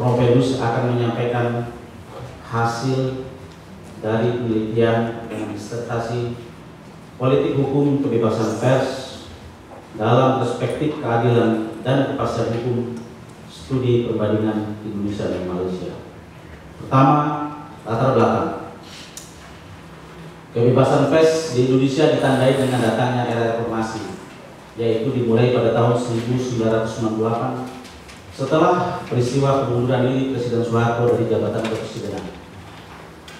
Provendus akan menyampaikan hasil dari penelitian dengan disertasi politik hukum kebebasan pers dalam perspektif keadilan dan kepastian hukum studi perbandingan Indonesia dan Malaysia. Pertama, latar belakang. Kebebasan pers di Indonesia ditandai dengan datangnya era reformasi, yaitu dimulai pada tahun 1998 setelah peristiwa pengunduran diri Presiden Soeharto dari jabatan kepresidenan.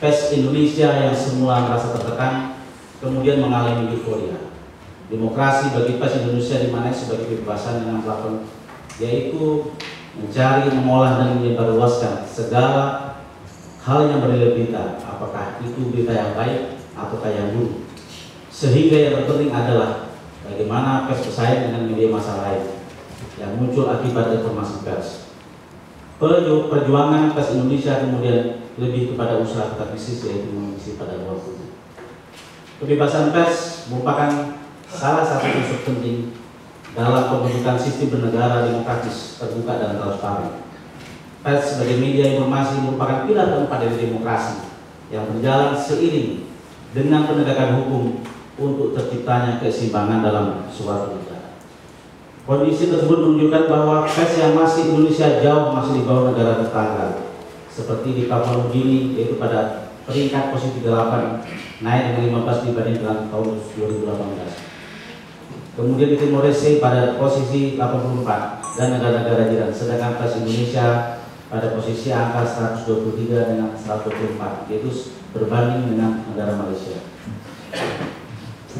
Pers Indonesia yang semula merasa tertekan kemudian mengalami euforia. Demokrasi bagi pers Indonesia dimaknai sebagai kebebasan dengan platform, yaitu mencari, mengolah, dan menyebarluaskan segala hal yang bernilai berita, apakah itu berita yang baik ataukah yang buruk. Sehingga yang terpenting adalah bagaimana pers bersaing dengan media massa lain yang muncul akibat reformasi pers. Perjuangan pers Indonesia kemudian lebih kepada usaha bisnis, yaitu mengisi pada ruang publik. Kebebasan pers merupakan salah satu unsur penting dalam pembentukan sistem bernegara demokratis, terbuka dan transparan. Pers sebagai media informasi merupakan pilar keempat dari demokrasi yang berjalan seiring dengan penegakan hukum untuk terciptanya keseimbangan dalam suatu negara. Kondisi tersebut menunjukkan bahwa pers yang masih Indonesia jauh masih di bawah negara tetangga, seperti di Papua Nugini, yaitu pada peringkat posisi 8, naik dengan 15 dibanding dengan tahun 2018. Kemudian di Timor Leste pada posisi 84 dan negara-negara jiran, sedangkan pers Indonesia pada posisi angka 123 dengan 124, yaitu berbanding dengan negara Malaysia.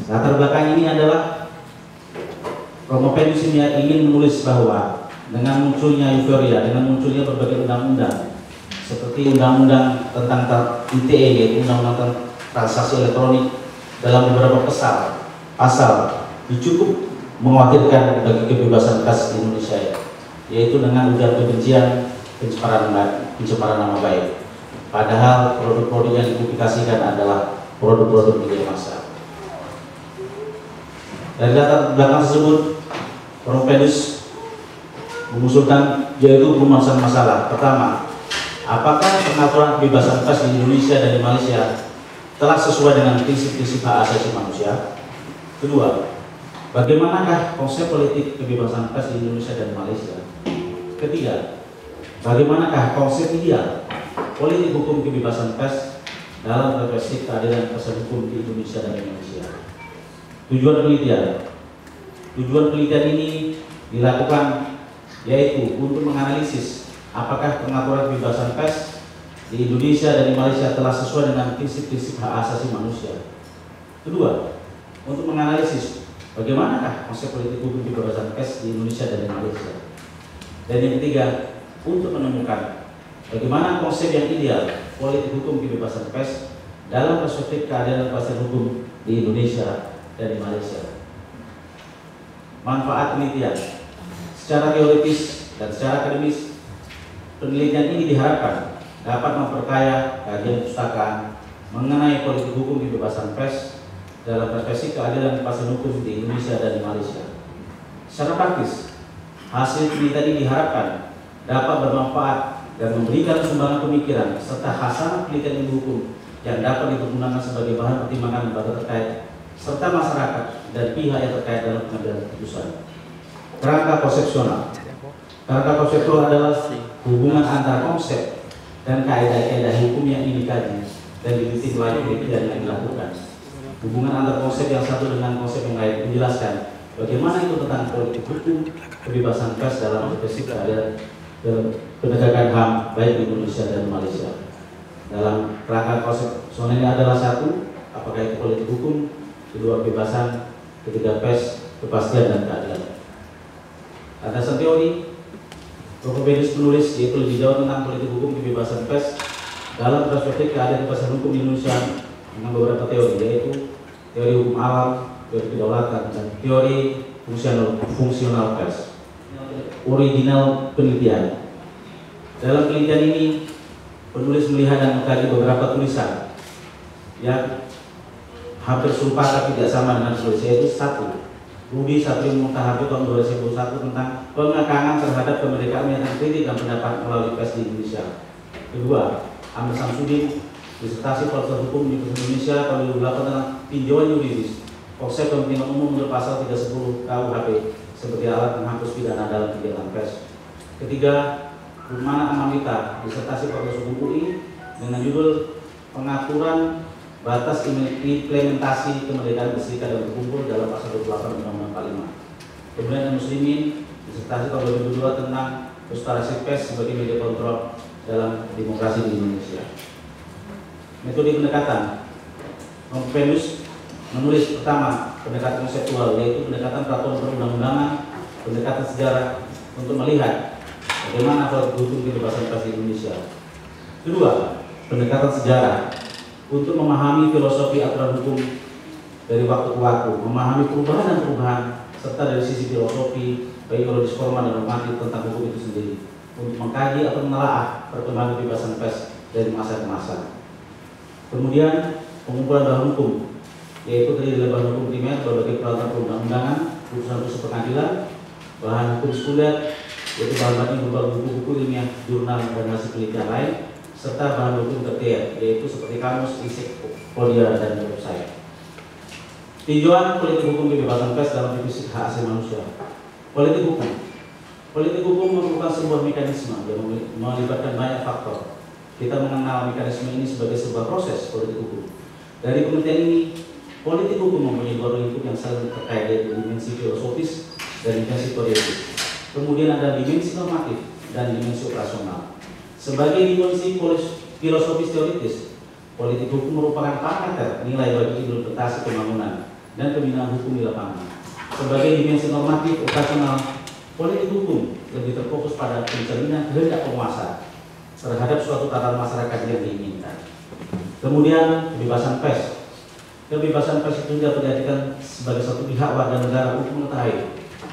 Latar belakang ini adalah Romo Provendus ingin menulis bahwa dengan munculnya euforia, dengan munculnya berbagai undang-undang seperti undang-undang tentang ITE, yaitu undang-undang transaksi elektronik, dalam beberapa pasal cukup mengkhawatirkan bagi kebebasan pers di Indonesia, yaitu dengan ujaran kebencian, pencemaran nama baik. Padahal produk-produk yang dipublikasikan adalah produk-produk media massa. Dari latar belakang tersebut, Provendus mengusulkan yaitu permasalahan masalah. Pertama, apakah pengaturan kebebasan pers di Indonesia dan di Malaysia telah sesuai dengan prinsip-prinsip hak asasi manusia? Kedua, bagaimanakah konsep politik kebebasan pers di Indonesia dan Malaysia? Ketiga, bagaimanakah konsep ideal politik hukum kebebasan pers dalam perspektif keadilan kepastian hukum di Indonesia dan Malaysia? Tujuan penelitian ini dilakukan yaitu untuk menganalisis apakah pengaturan kebebasan pers di Indonesia dan di Malaysia telah sesuai dengan prinsip-prinsip hak asasi manusia. Kedua, untuk menganalisis bagaimanakah konsep politik hukum kebebasan pers di Indonesia dan di Malaysia. Dan yang ketiga, untuk menemukan bagaimana konsep yang ideal politik hukum kebebasan pers dalam perspektif keadilan kepastian hukum di Indonesia dan di Malaysia. Manfaat penelitian. Secara teoritis dan secara akademis, penelitian ini diharapkan dapat memperkaya kajian perpustakaan mengenai politik hukum kebebasan pers dalam perspektif keadilan kepastian hukum di Indonesia dan di Malaysia. Secara praktis, hasil penelitian ini diharapkan dapat bermanfaat dan memberikan sumbangan pemikiran serta hasanah penelitian ilmu hukum yang dapat digunakan sebagai bahan pertimbangan lembaga terkait serta masyarakat dan pihak yang terkait dalam pengambilan keputusan. Kerangka konsepsional. Kerangka konseptual adalah hubungan antara konsep dan kaidah-kaidah hukum yang ini dikaji dan diteliti melalui penelitian yang dilakukan. Hubungan antara konsep yang satu dengan konsep yang lain menjelaskan bagaimana itu tentang politik hukum kebebasan pers dalam perspektif keadilan dalam penegakan HAM baik di Indonesia dan Malaysia. Dalam kerangka konsepsional ini adalah satu, apakah itu politik hukum, kedua kebebasan, ketiga pers, kepastian dan keadilan. Landasan teori, Provendus menulis yaitu lebih jauh tentang politik hukum kebebasan pers dalam perspektif keadilan kepastian hukum di Indonesia dengan beberapa teori, yaitu teori hukum alam, teori kedaulatan, dan teori fungsional pers. Original penelitian. Dalam penelitian ini, penulis melihat dan mengkaji beberapa tulisan yang hampir serupa tapi tidak sama dengan tulis, yaitu satu, Budi Satrio Mutaharjo tahun 2021 tentang pengekangan terhadap kemerdekaan menyatakan kritik dan pendapat melalui pers di Indonesia. Kedua, Amir Samsudin, disertasi Fakultas Hukum Universitas Indonesia tahun 2008 tentang tinjauan yuridis konsep kepentingan umum menurut pasal 310 KUHP sebagai alat menghapus pidana dalam kegiatan pers. Ketiga, Rumana Amanita, disertasi Fakultas Hukum UI dengan judul Pengaturan Batas Implementasi Kemerdekaan Berserikat dan Berkumpul dalam pasal 28 Undang-Undang 45. Kemudian Muslimin, disertasi tahun 2002 tentang restorasi pers sebagai media kontrol dalam demokrasi di Indonesia. Metode pendekatan, Kompendus menulis pertama pendekatan konseptual, yaitu pendekatan peraturan perundang-undangan, pendekatan sejarah untuk melihat bagaimana politik hukum kebebasan pers di Indonesia. Kedua, pendekatan sejarah untuk memahami filosofi aturan hukum dari waktu ke waktu, memahami perubahan dan perubahan, serta dari sisi filosofi, baik ideologis formal dan normatif tentang hukum itu sendiri, untuk mengkaji atau menelaah perkembangan kebebasan pers dari masa ke masa. Kemudian pengumpulan bahan hukum, yaitu terdiri dari bahan hukum primer, berbagai peraturan perundang-undangan, putusan-putusan pengadilan, bahan hukum sekunder, yaitu bahan banding berupa buku-buku ilmiah, jurnal, dan hasil penelitian lain, serta bahan hukum tertier, yaitu seperti kamus, ensiklopedia, dan website. Tinjauan politik hukum kebebasan pers dalam divisi hak asasi manusia. Politik hukum merupakan sebuah mekanisme yang melibatkan banyak faktor. Kita mengenal mekanisme ini sebagai sebuah proses politik hukum. Dari pengertian ini, politik hukum mempunyai dua lingkup yang saling terkait, yaitu dimensi filosofis dan dimensi teoritis. Kemudian ada dimensi normatif dan dimensi operasional. Sebagai dimensi filosofis teoritis, politik hukum merupakan parameter nilai bagi implementasi pembangunan dan pembinaan hukum di lapangan. Sebagai dimensi normatif operasional, politik hukum lebih terfokus pada pencerminan kehendak penguasa terhadap suatu tatanan masyarakat yang diinginkan. Kemudian kebebasan pers. Kebebasan pers itu dapat dijadikan sebagai satu pihak warga negara untuk mengetahui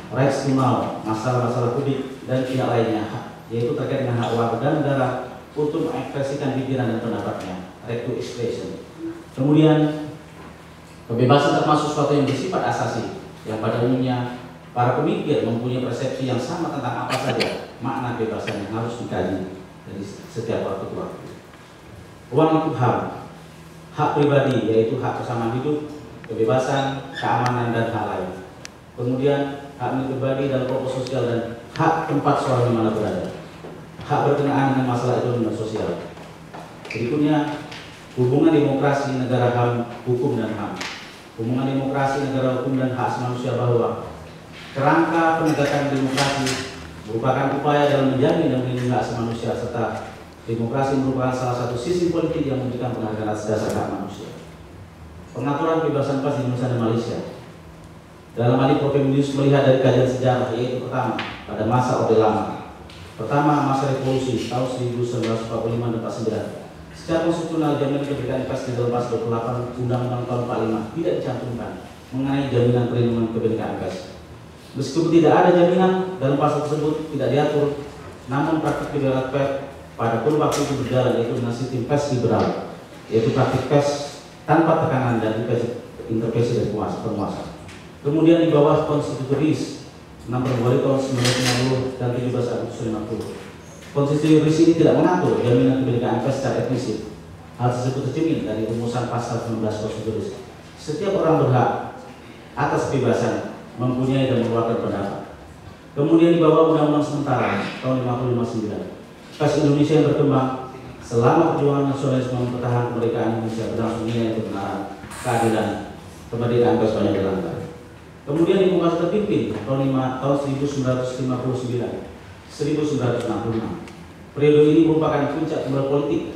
rights to know, masalah-masalah publik dan pihak lainnya, yaitu terkait dengan hak warga negara untuk mengekspresikan pikiran dan pendapatnya, right to expression. Kemudian kebebasan termasuk sesuatu yang bersifat asasi, yang pada umumnya para pemikir mempunyai persepsi yang sama tentang apa saja makna kebebasan yang harus dikaji dari setiap waktu ke waktu. Ruang lingkup HAM, hak pribadi, yaitu hak kesamaan hidup, kebebasan, keamanan, dan hak lain. Kemudian hak milik pribadi dan kelompok sosial dan hak tempat seorang di mana berada. Hak berkenaan dengan masalah ekonomi dan sosial. Berikutnya, hubungan demokrasi negara HAM, hukum dan HAM. Hubungan demokrasi negara hukum dan hak asasi manusia bahwa kerangka penegakan demokrasi merupakan upaya dalam menjamin dan melindungi hak asasi manusia, serta demokrasi merupakan salah satu sistem politik yang memberikan penghargaan atas dasar hak manusia. Pengaturan kebebasan pers di Indonesia dan Malaysia. Dalam hal ini Propemdius melihat dari kajian sejarah, yaitu pertama pada masa Orde Lama. Pertama, masa revolusi tahun 1945 dan 49. Secara konstitusional, jaminan kemerdekaan pers di dalam pasal 28 Undang-Undang tahun 45 tidak dicantumkan mengenai jaminan perlindungan kemerdekaan pers. Meskipun tidak ada jaminan dalam pasal tersebut, tidak diatur, namun praktik kebebasan pers pada kurun waktu itu berjalan, yaitu dengan sistem pers liberal, yaitu praktik pers tanpa tekanan dan intervensi dari penguasa. Kemudian di bawah Konstitusi RIS 6 Februari tahun 1990 dan 17 Agustus 50. Konstitusi RIS ini tidak mengatur jaminan kemerdekaan pers secara eksplisit. Hal tersebut tercermin dari rumusan pasal 19 Konstitusi RIS. Setiap orang berhak atas kebebasan mempunyai dan mengeluarkan pendapat. Kemudian di bawah Undang-Undang Sementara tahun 1959, pers Indonesia yang berkembang selama perjuangan nasionalisme mempertahankan kemerdekaan Indonesia berlangsung nilai kebenaran, keadilan, kemerdekaan pers banyak dilanggar. Kemudian demokrasi terpimpin tahun 1959, 1966. Periode ini merupakan puncak kembali politik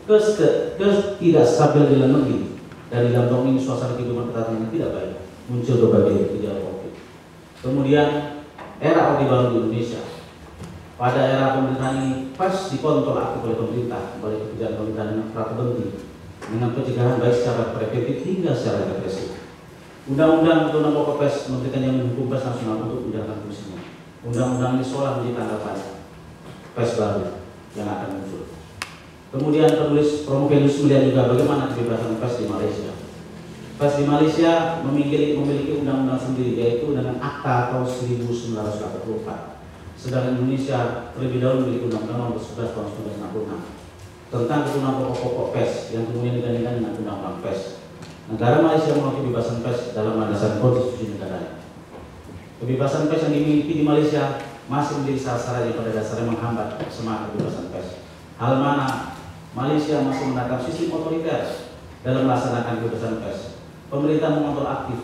ketidakstabilan di dalam negeri, dan di dalam tahun ini suasana kehidupan pertahanan tidak baik, muncul berbagai gejala konflik. Kemudian era Orde Baru di Indonesia. Pada era pemerintahan ini, pers dikontrol aktif oleh pemerintah, oleh kebijakan pemerintahan yang berhenti dengan pencegahan baik secara preventif hingga secara represif. Undang-Undang Pokok Pers memberikan jaminan hukum pers nasional untuk menjalankan fungsinya. Undang-undang ini seolah menjadi tanggapan pers baru yang akan muncul. Kemudian penulis Propemdius melihat juga bagaimana kebebasan pers di Malaysia. Pers di Malaysia memiliki undang-undang sendiri, yaitu dengan Akta tahun 1944. Sedangkan Indonesia terlebih dahulu memiliki Undang-Undang Nomor 11 tahun 1966 tentang ketentuan pokok-pokok pers yang kemudian digandingkan dengan Undang-Undang Pers. Negara Malaysia mengakui kebebasan pers dalam landasan konstitusi negara. Kebebasan pers yang dimiliki di Malaysia masih menjadi salah-salah yang pada dasarnya menghambat semangat kebebasan pers. Hal mana Malaysia masih menatap sistem otoriter dalam melaksanakan kebebasan pers. Pemerintah mengontrol aktif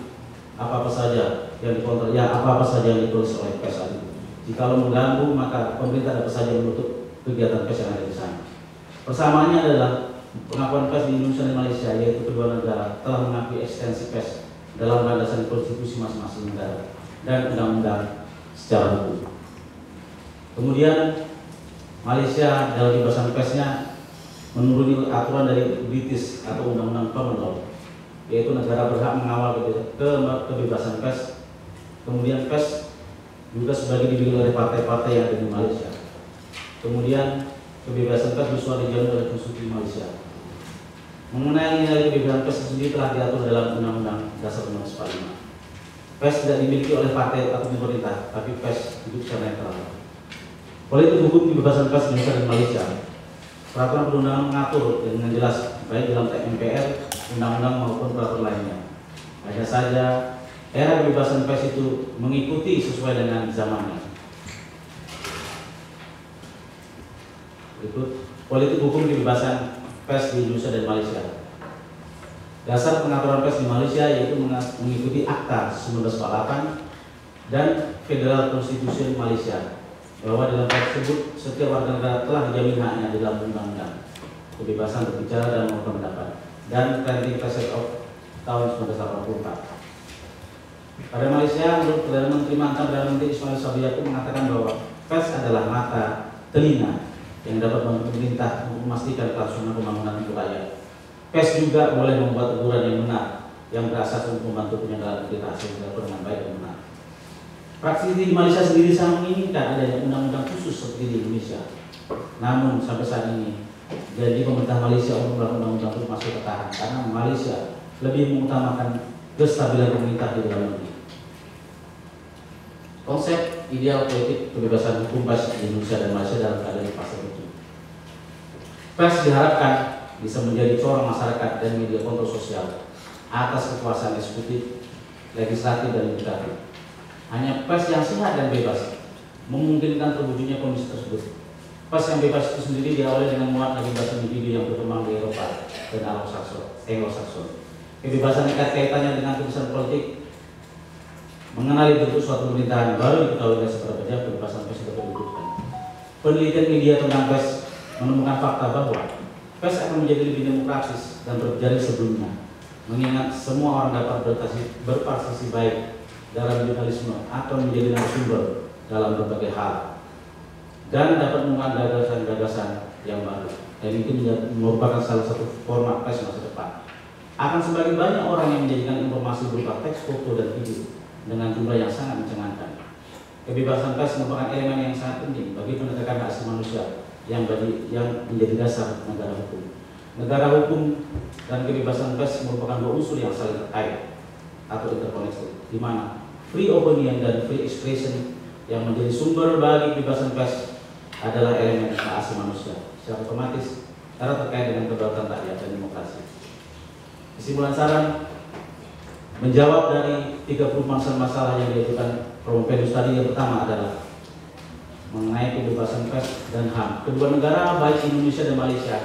apa-apa saja yang dikontrol, apa-apa saja yang ditulis oleh pers itu. Jikalau mengganggu, maka pemerintah dapat saja menutup kegiatan pers yang ada di sana. Persamaannya adalah pengakuan pers di Indonesia dan Malaysia, yaitu kedua negara telah mengakui eksistensi pers dalam landasan konstitusi masing-masing negara dan undang-undang secara hukum. Kemudian Malaysia dalam kebebasan persnya menuruni aturan dari British atau Undang-Undang Common Law, yaitu negara berhak mengawal kebebasan pers. Kemudian pers juga sebagai dipilih oleh partai-partai yang ada di Malaysia. Kemudian kebebasan pers bersuara dijamin oleh konstitusi Malaysia. Mengenai nilai kebebasan pers sendiri telah diatur dalam Undang-Undang Dasar 1945. Pers tidak dimiliki oleh partai atau pemerintah, tapi pers hidup secara netral. Politik hukum kebebasan pers di Indonesia dan Malaysia. Peraturan perundangan mengatur dengan jelas baik dalam MPR, undang-undang maupun peraturan lainnya. Hanya saja era kebebasan pers itu mengikuti sesuai dengan zamannya. Berikut politik hukum kebebasan pers di Indonesia dan Malaysia. Dasar pengaturan pers di Malaysia yaitu mengikuti Akta 1948 dan Federal Constitution Malaysia, bahwa dalam tersebut setiap warga negara telah dijamin haknya di dalam undang-undang kebebasan berbicara dan mengutarakan pendapat dan Printing Press Act tahun 1984. Pada Malaysia, menurut Perdana Menteri mantan Perdana Menteri Ismail Sabri Yaakob mengatakan bahwa pers adalah mata, telinga yang dapat membantu pemerintah untuk memastikan kelangsungan pembangunan untuk rakyat. Pers juga boleh membuat teguran yang benar yang berasas untuk membantu penyelenggaraan berita sehingga dengan baik dan benar. Praksi di Malaysia sendiri sangat menginginkan adanya undang-undang khusus seperti di Indonesia. Namun sampai saat ini janji pemerintah Malaysia untuk melakukan undang-undang itu masih bertahan karena Malaysia lebih mengutamakan kestabilan pemerintah di dalam negeri. Konsep ideal politik kebebasan hukum pers di Indonesia dan Malaysia dalam keadaan pasal itu. Pers diharapkan bisa menjadi corong masyarakat dan media kontrol sosial atas kekuasaan eksekutif, legislatif, dan yudikatif. Hanya pers yang sehat dan bebas memungkinkan terwujudnya kondisi tersebut. Pers yang bebas itu sendiri diawali dengan muat bebas individu yang berkembang di Eropa dan Anglo-Saxon. Kebebasan dekat kaitannya dengan kebebasan politik, mengenali bentuk suatu pemerintahan baru diketahui oleh seberapa jauh kebebasan pers dapat diwujudkan. Penelitian media tentang pers menemukan fakta bahwa pers akan menjadi lebih demokratis dan berjari sebelumnya, mengingat semua orang dapat berpartisipasi baik dalam jurnalisme atau menjadi narasumber dalam berbagai hal dan dapat mengembangkan gagasan-gagasan yang baru, dan itu merupakan salah satu format pers masa depan. Akan semakin banyak orang yang menjadikan informasi berupa teks, foto, dan video dengan jumlah yang sangat mencengangkan. Kebebasan pers merupakan elemen yang sangat penting bagi penegakan hak asasi manusia yang menjadi dasar negara hukum. Negara hukum dan kebebasan pers merupakan dua unsur yang saling terkait atau interkoneksi, di mana free opinion dan free expression yang menjadi sumber bagi kebebasan pers adalah elemen hak asasi manusia secara otomatis karena terkait dengan kedaulatan rakyat dan demokrasi. Kesimpulan saran menjawab dari 30 masalah yang diajukan Prompedus tadi, yang pertama adalah mengenai kebebasan pers dan HAM. Kedua negara baik Indonesia dan Malaysia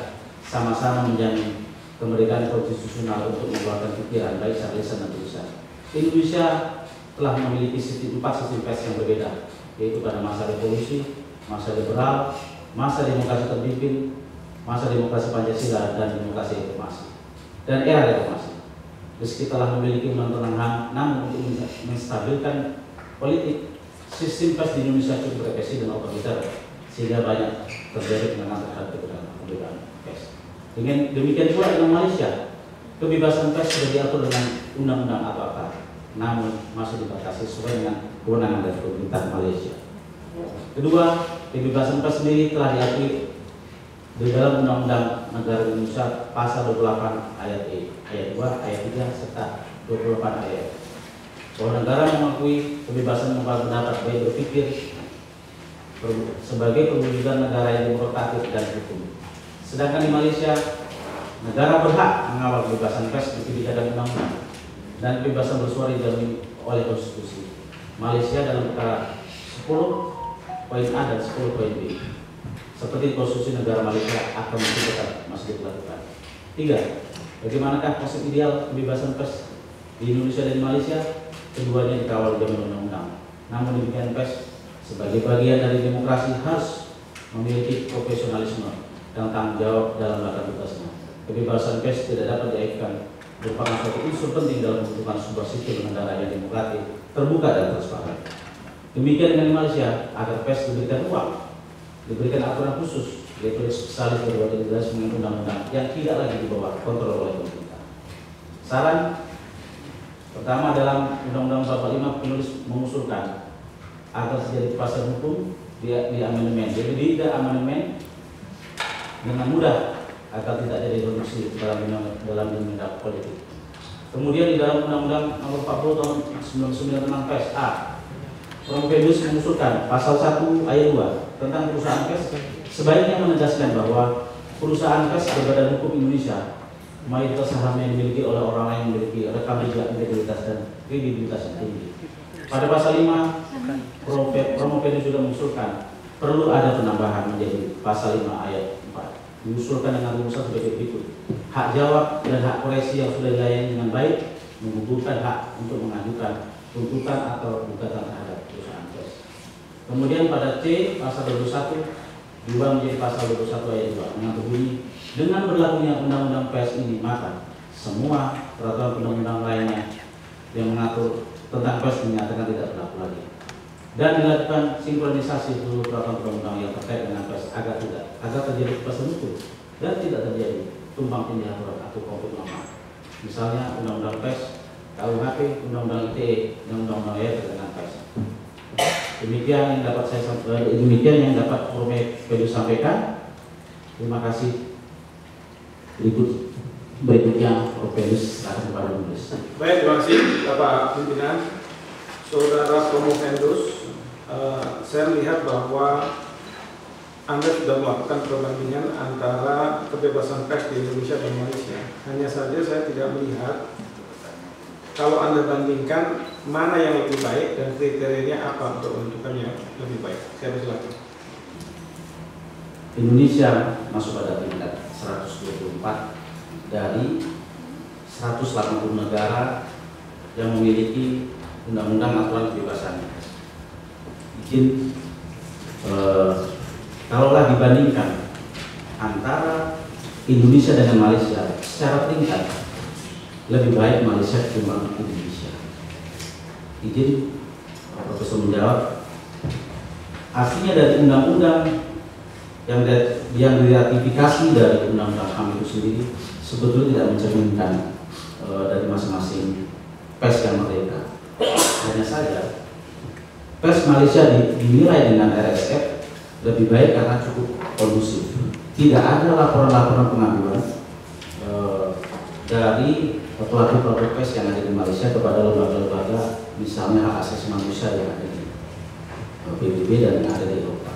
sama-sama menjamin kemerdekaan konstitusional untuk mengeluarkan pikiran baik secara lisan dan tulisan. Indonesia telah memiliki empat sistem pers yang berbeda, yaitu pada masa revolusi, masa liberal, masa demokrasi terpimpin, masa demokrasi Pancasila, dan demokrasi reformasi, dan era reformasi. Meski telah memiliki undang-undang HAM, namun untuk menstabilkan politik, sistem pers di Indonesia cukup represi dan otoriter, sehingga banyak terjadi penentangan terhadap kebebasan pers. Dengan demikian pula dengan Malaysia, kebebasan pers sudah diatur dengan undang-undang apa-apa, namun masih dibatasi sesuai dengan kewenangan dari pemerintah Malaysia. Kedua, kebebasan pers sendiri telah diakui di dalam Undang-Undang Negara Indonesia pasal 28 ayat E, ayat 2, ayat 3 serta 28 ayat bahwa negara mengakui kebebasan mengungkapkan pendapat baik berpikir sebagai perwujudan negara yang demokratis dan hukum. Sedangkan di Malaysia, negara berhak mengawal kebebasan pers di dalam undang-undang dan kebebasan bersuara dijamin oleh konstitusi Malaysia dalam perkara 10 poin A dan 10 poin B. Seperti konstitusi negara Malaysia akan masih dilakukan. 3. Bagaimanakah konsep ideal kebebasan pers di Indonesia dan di Malaysia? Keduanya dikawal dijamin undang-undang. Namun demikian pers sebagai bagian dari demokrasi harus memiliki profesionalisme dan tanggung jawab dalam melakukan tugasnya. Kebebasan pers tidak dapat diaibkan, merupakan suatu unsur penting dalam pembentukan sebuah sistem negara yang demokratik, terbuka dan transparan. Demikian dengan Malaysia, agar pers diberikan ruang, diberikan aturan khusus, yaitu spesialis berbuat jelas mengenai undang-undang yang tidak lagi di bawah kontrol oleh pemerintah. Saran pertama, dalam Undang-Undang 45 penulis mengusulkan agar terjadi pasal hukum di amandemen. Jadi tidak amandemen dengan mudah agar tidak jadi korupsi dalam undang-undang politik. Kemudian di dalam Undang-Undang Nomor 40 Tahun 1999 tentang pers A, Prompedus mengusulkan pasal 1 ayat 2 tentang perusahaan pers sebaiknya menegaskan bahwa perusahaan pers berbadan hukum Indonesia mayoritas saham yang dimiliki oleh orang lain yang memiliki rekam jejak integritas dan kredibilitas yang tinggi. Pada pasal 5, Prompedus juga mengusulkan perlu ada penambahan menjadi pasal 5 ayat 4. Diusulkan dengan rumusan sebagai berikut: hak jawab dan hak koreksi yang sudah dilayani dengan baik menggugurkan hak untuk mengajukan tuntutan atau gugatan terhadap perusahaan pers. Kemudian pada C, pasal 21 diubah menjadi pasal 21 ayat 2 mengatur bunyi, dengan berlakunya undang-undang pers ini maka semua peraturan undang-undang lainnya yang mengatur tentang pers dinyatakan tidak berlaku lagi, dan dilakukan sinkronisasi seluruh peraturan undang-undang yang terkait dengan pers agar terjadi kepastian hukum dan tidak terjadi tumpang tindih aturan atau konflik norma. Misalnya undang-undang pers, KUHP, undang-undang ITE, dan undang-undang lain tentang pers. Demikian yang dapat Prompedus sampaikan. Terima kasih. Berikutnya Prompedus akan kepada penulis. Baik, terima kasih Bapak Pimpinan. Saudara Prompedus, saya melihat bahwa Anda sudah melakukan perbandingan antara kebebasan pers di Indonesia dan Malaysia. Hanya saja saya tidak melihat kalau Anda bandingkan mana yang lebih baik dan kriterianya apa untuk menentukan yang lebih baik. Saya persilakan. Indonesia masuk pada tingkat 124 dari 180 negara yang memiliki undang-undang aturan kebebasan. Izin kalaulah dibandingkan antara Indonesia dengan Malaysia secara tingkat, lebih baik Malaysia ketimbang Indonesia. Izin Profesor menjawab. Artinya dari undang-undang yang diratifikasi dari undang-undang HAM itu sendiri sebetulnya tidak mencerminkan dari masing-masing pers yang merdeka. Hanya saja pers Malaysia dinilai dengan RSF lebih baik karena cukup kondusif. Tidak ada laporan-laporan pengaduan dari pelaku-pelaku pers yang ada di Malaysia kepada lembaga-lembaga misalnya hak asasi manusia yang ada di PBB dan yang ada di Eropa.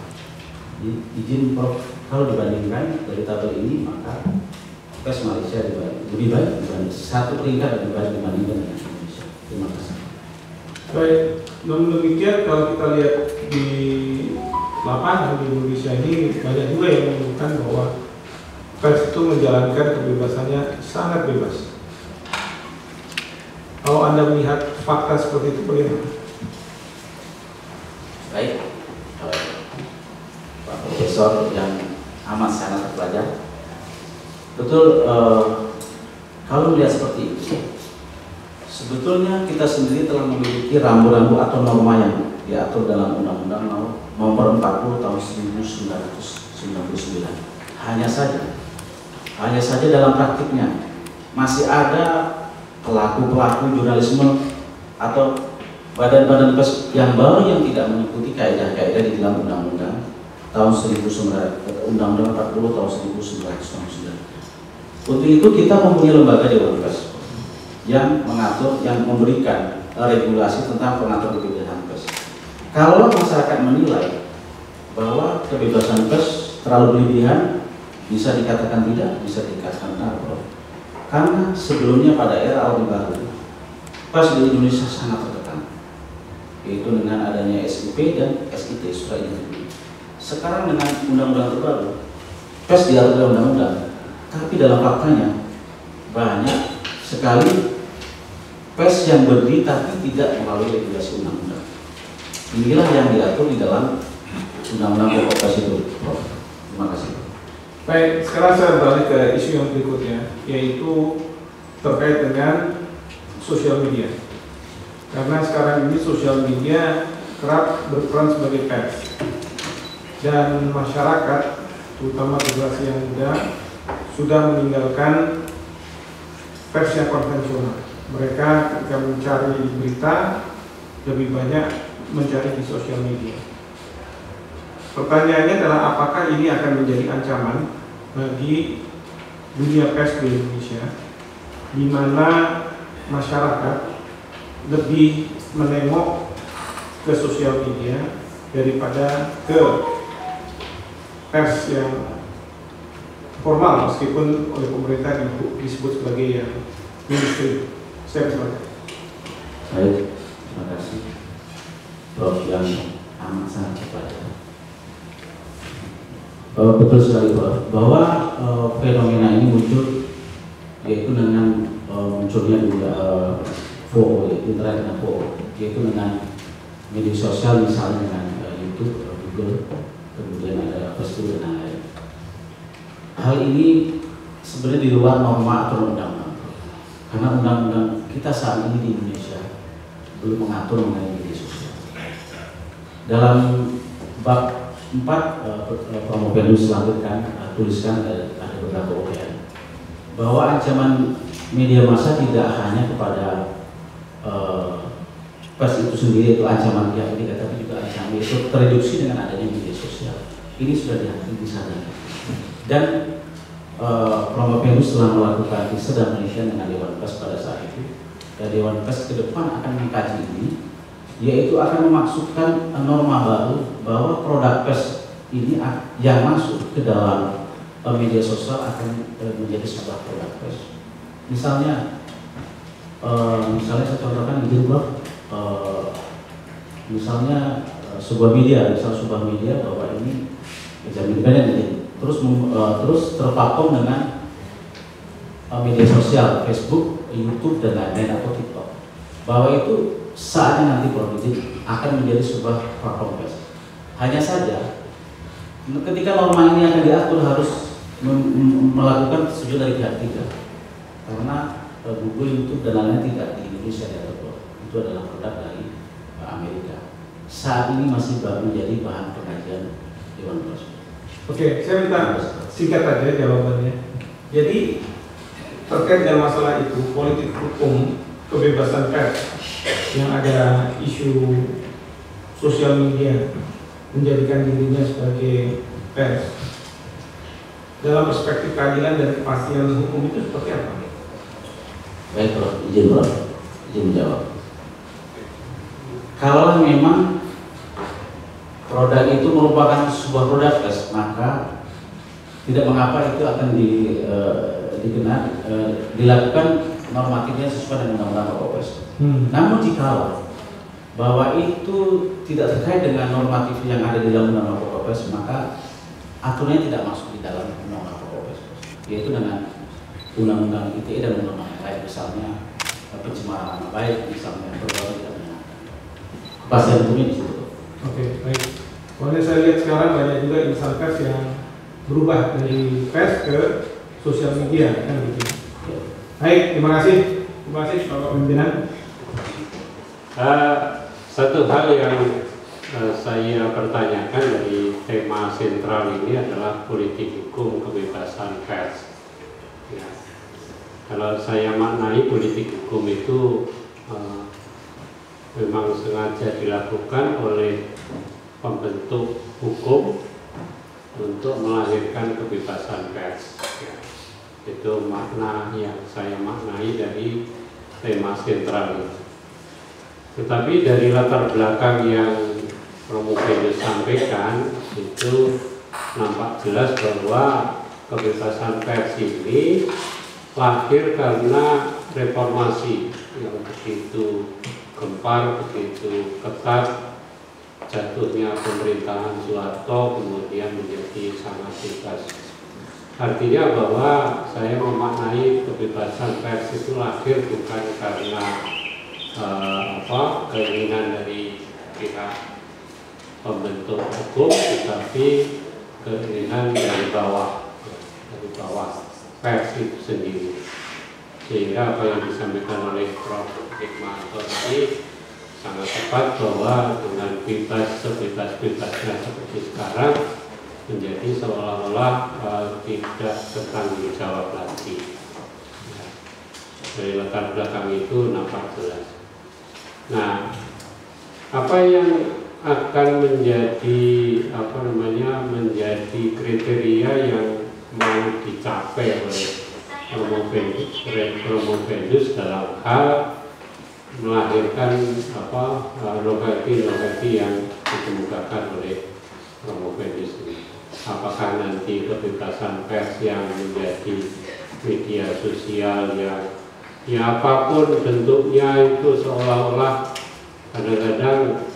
Izin Prof, kalau dibandingkan dari tabel ini maka pers Malaysia lebih baik dibanding satu peringkat lebih baik dibandingkan dengan Indonesia. Terima kasih. Baik, namun demikian kalau kita lihat di lapangan di Indonesia ini banyak juga yang menemukan bahwa pers itu menjalankan kebebasannya sangat bebas. Kalau Anda melihat fakta seperti itu bagaimana? Baik, Pak Profesor yang amat sangat terpelajar. Betul, kalau melihat seperti itu, sebetulnya kita sendiri telah memiliki rambu-rambu atau norma yang diatur dalam Undang-Undang Nomor 40 Tahun 1999. Hanya saja dalam praktiknya masih ada pelaku-pelaku jurnalisme atau badan-badan pers yang baru yang tidak mengikuti kaidah-kaidah di dalam undang-undang tahun 1900, Undang-Undang 40 tahun 1969. Untuk itu kita mempunyai lembaga Dewan Pers yang mengatur, yang memberikan regulasi tentang pengatur kebebasan pers. Kalau masyarakat menilai bahwa kebebasan pers terlalu berlebihan, bisa dikatakan tidak, bisa dikatakan benar. Karena sebelumnya pada era Orde Baru, pers di Indonesia sangat tertekan, yaitu dengan adanya SIP dan SIT, surat izin. Sekarang dengan undang-undang terbaru, pers diatur dalam undang-undang, tapi dalam faktanya banyak sekali pers yang berdiri tapi tidak melalui regulasi undang-undang. Inilah yang diatur di dalam undang-undang pokok pers itu. Terima kasih. Baik, sekarang saya beralih ke isu yang berikutnya, yaitu terkait dengan sosial media. Karena sekarang ini sosial media kerap berperan sebagai pers, dan masyarakat, terutama generasi yang muda, sudah meninggalkan pers yang konvensional. Mereka ketika mencari berita lebih banyak mencari di sosial media. Pertanyaannya adalah apakah ini akan menjadi ancaman bagi dunia pers di Indonesia, di mana masyarakat lebih menengok ke sosial media daripada ke pers yang formal, meskipun oleh pemerintah disebut sebagai yang mainstream. Saya silakan. Baik, terima kasih. Prof yang amat sangat cepat. Betul sekali Prof, bahwa fenomena ini muncul yaitu dengan munculnya juga VOO, yaitu internet dan VOO, yaitu dengan media sosial misalnya dengan YouTube, Google, kemudian ada Facebook dan lain-lain. Hal ini sebenarnya di luar norma atau undang-undang, karena undang-undang kita saat ini di Indonesia belum mengatur mengenai media sosial. Dalam bab 4 Promovendus dilakukan, tuliskan ada beberapa uraian bahwa ancaman media massa tidak hanya kepada pers itu sendiri, itu ancaman yang ini, tapi juga ancaman itu tereduksi dengan adanya media sosial. Ini sudah disadari. Dan Promovendus telah melakukan riset dan penelitian dengan Dewan Pers pada saat itu, dan Dewan Pers ke depan akan mengkaji ini, yaitu akan memasukkan norma baru bahwa produk pers ini yang masuk ke dalam media sosial akan menjadi sebuah produk pers. Misalnya saya contohkan izin Prof, misalnya sebuah media bahwa ini media independen, terus terpakom dengan media sosial Facebook, YouTube dan lain-lain atau TikTok, bahwa itu saatnya nanti Prof akan menjadi sebuah platform pers. Hanya saja ketika norma ini akan diatur harus melakukan setuju dari pihak ketiga, karena Google, YouTube dan lain-lain tidak di Indonesia diatur. Itu adalah produk dari Amerika. Saat ini masih menjadi bahan pengajian Dewan Pers. Oke, saya minta singkat aja jawabannya. Jadi terkait dengan masalah itu, politik hukum kebebasan pers yang ada isu sosial media menjadikan dirinya sebagai pers, dalam perspektif keadilan dan kepastian hukum itu seperti apa? Baik Prof, izin menjawab. Kalau memang produk itu merupakan sebuah produk pers, maka tidak mengapa itu akan dilakukan normatifnya sesuai dengan undang-undang pokok pers. Namun jikalau bahwa itu tidak terkait dengan normatif yang ada di dalam undang-undang pokok pers, maka aturannya tidak masuk di dalam undang-undang pokok pers, yaitu dengan undang-undang ITE dan undang-undang yang lain, misalnya pencemaran nama baik, misalnya berbau tidak menyenangkan. Kepastian hukumnya di situ. Oke, baik. Soalnya saya lihat sekarang banyak juga insan pers yang berubah dari pers ke sosial media, kan gitu. Baik, terima kasih Bapak Pimpinan. Satu hal yang saya pertanyakan dari tema sentral ini adalah politik hukum kebebasan pers. Ya. Kalau saya maknai politik hukum itu memang sengaja dilakukan oleh pembentuk hukum untuk melahirkan kebebasan pers. Ya. Itu makna yang saya maknai dari tema sentral ini. Tetapi dari latar belakang yang Romo Bendus sampaikan itu nampak jelas bahwa kebebasan pers ini lahir karena reformasi yang begitu gempar, begitu ketat, jatuhnya pemerintahan Soeharto kemudian menjadi sangat bebas. Artinya bahwa saya memaknai kebebasan pers itu lahir bukan karena keinginan dari pihak pembentuk hukum, tetapi keinginan dari bawah pers itu sendiri. Sehingga apa yang disampaikan oleh Prof. Hikmahanto tadi sangat tepat bahwa dengan sebebas-bebasnya seperti sekarang menjadi seolah-olah tidak bertanggung jawab lagi. Ya. Dari latar belakang itu nampak jelas. Nah, apa yang akan menjadi menjadi kriteria yang mau dicapai oleh Romo Bendus dalam hal melahirkan novelty yang dikemukakan oleh Romo Bendus ini. Apakah nanti kebebasan pers yang menjadi media sosial yang apapun bentuknya itu seolah-olah kadang-kadang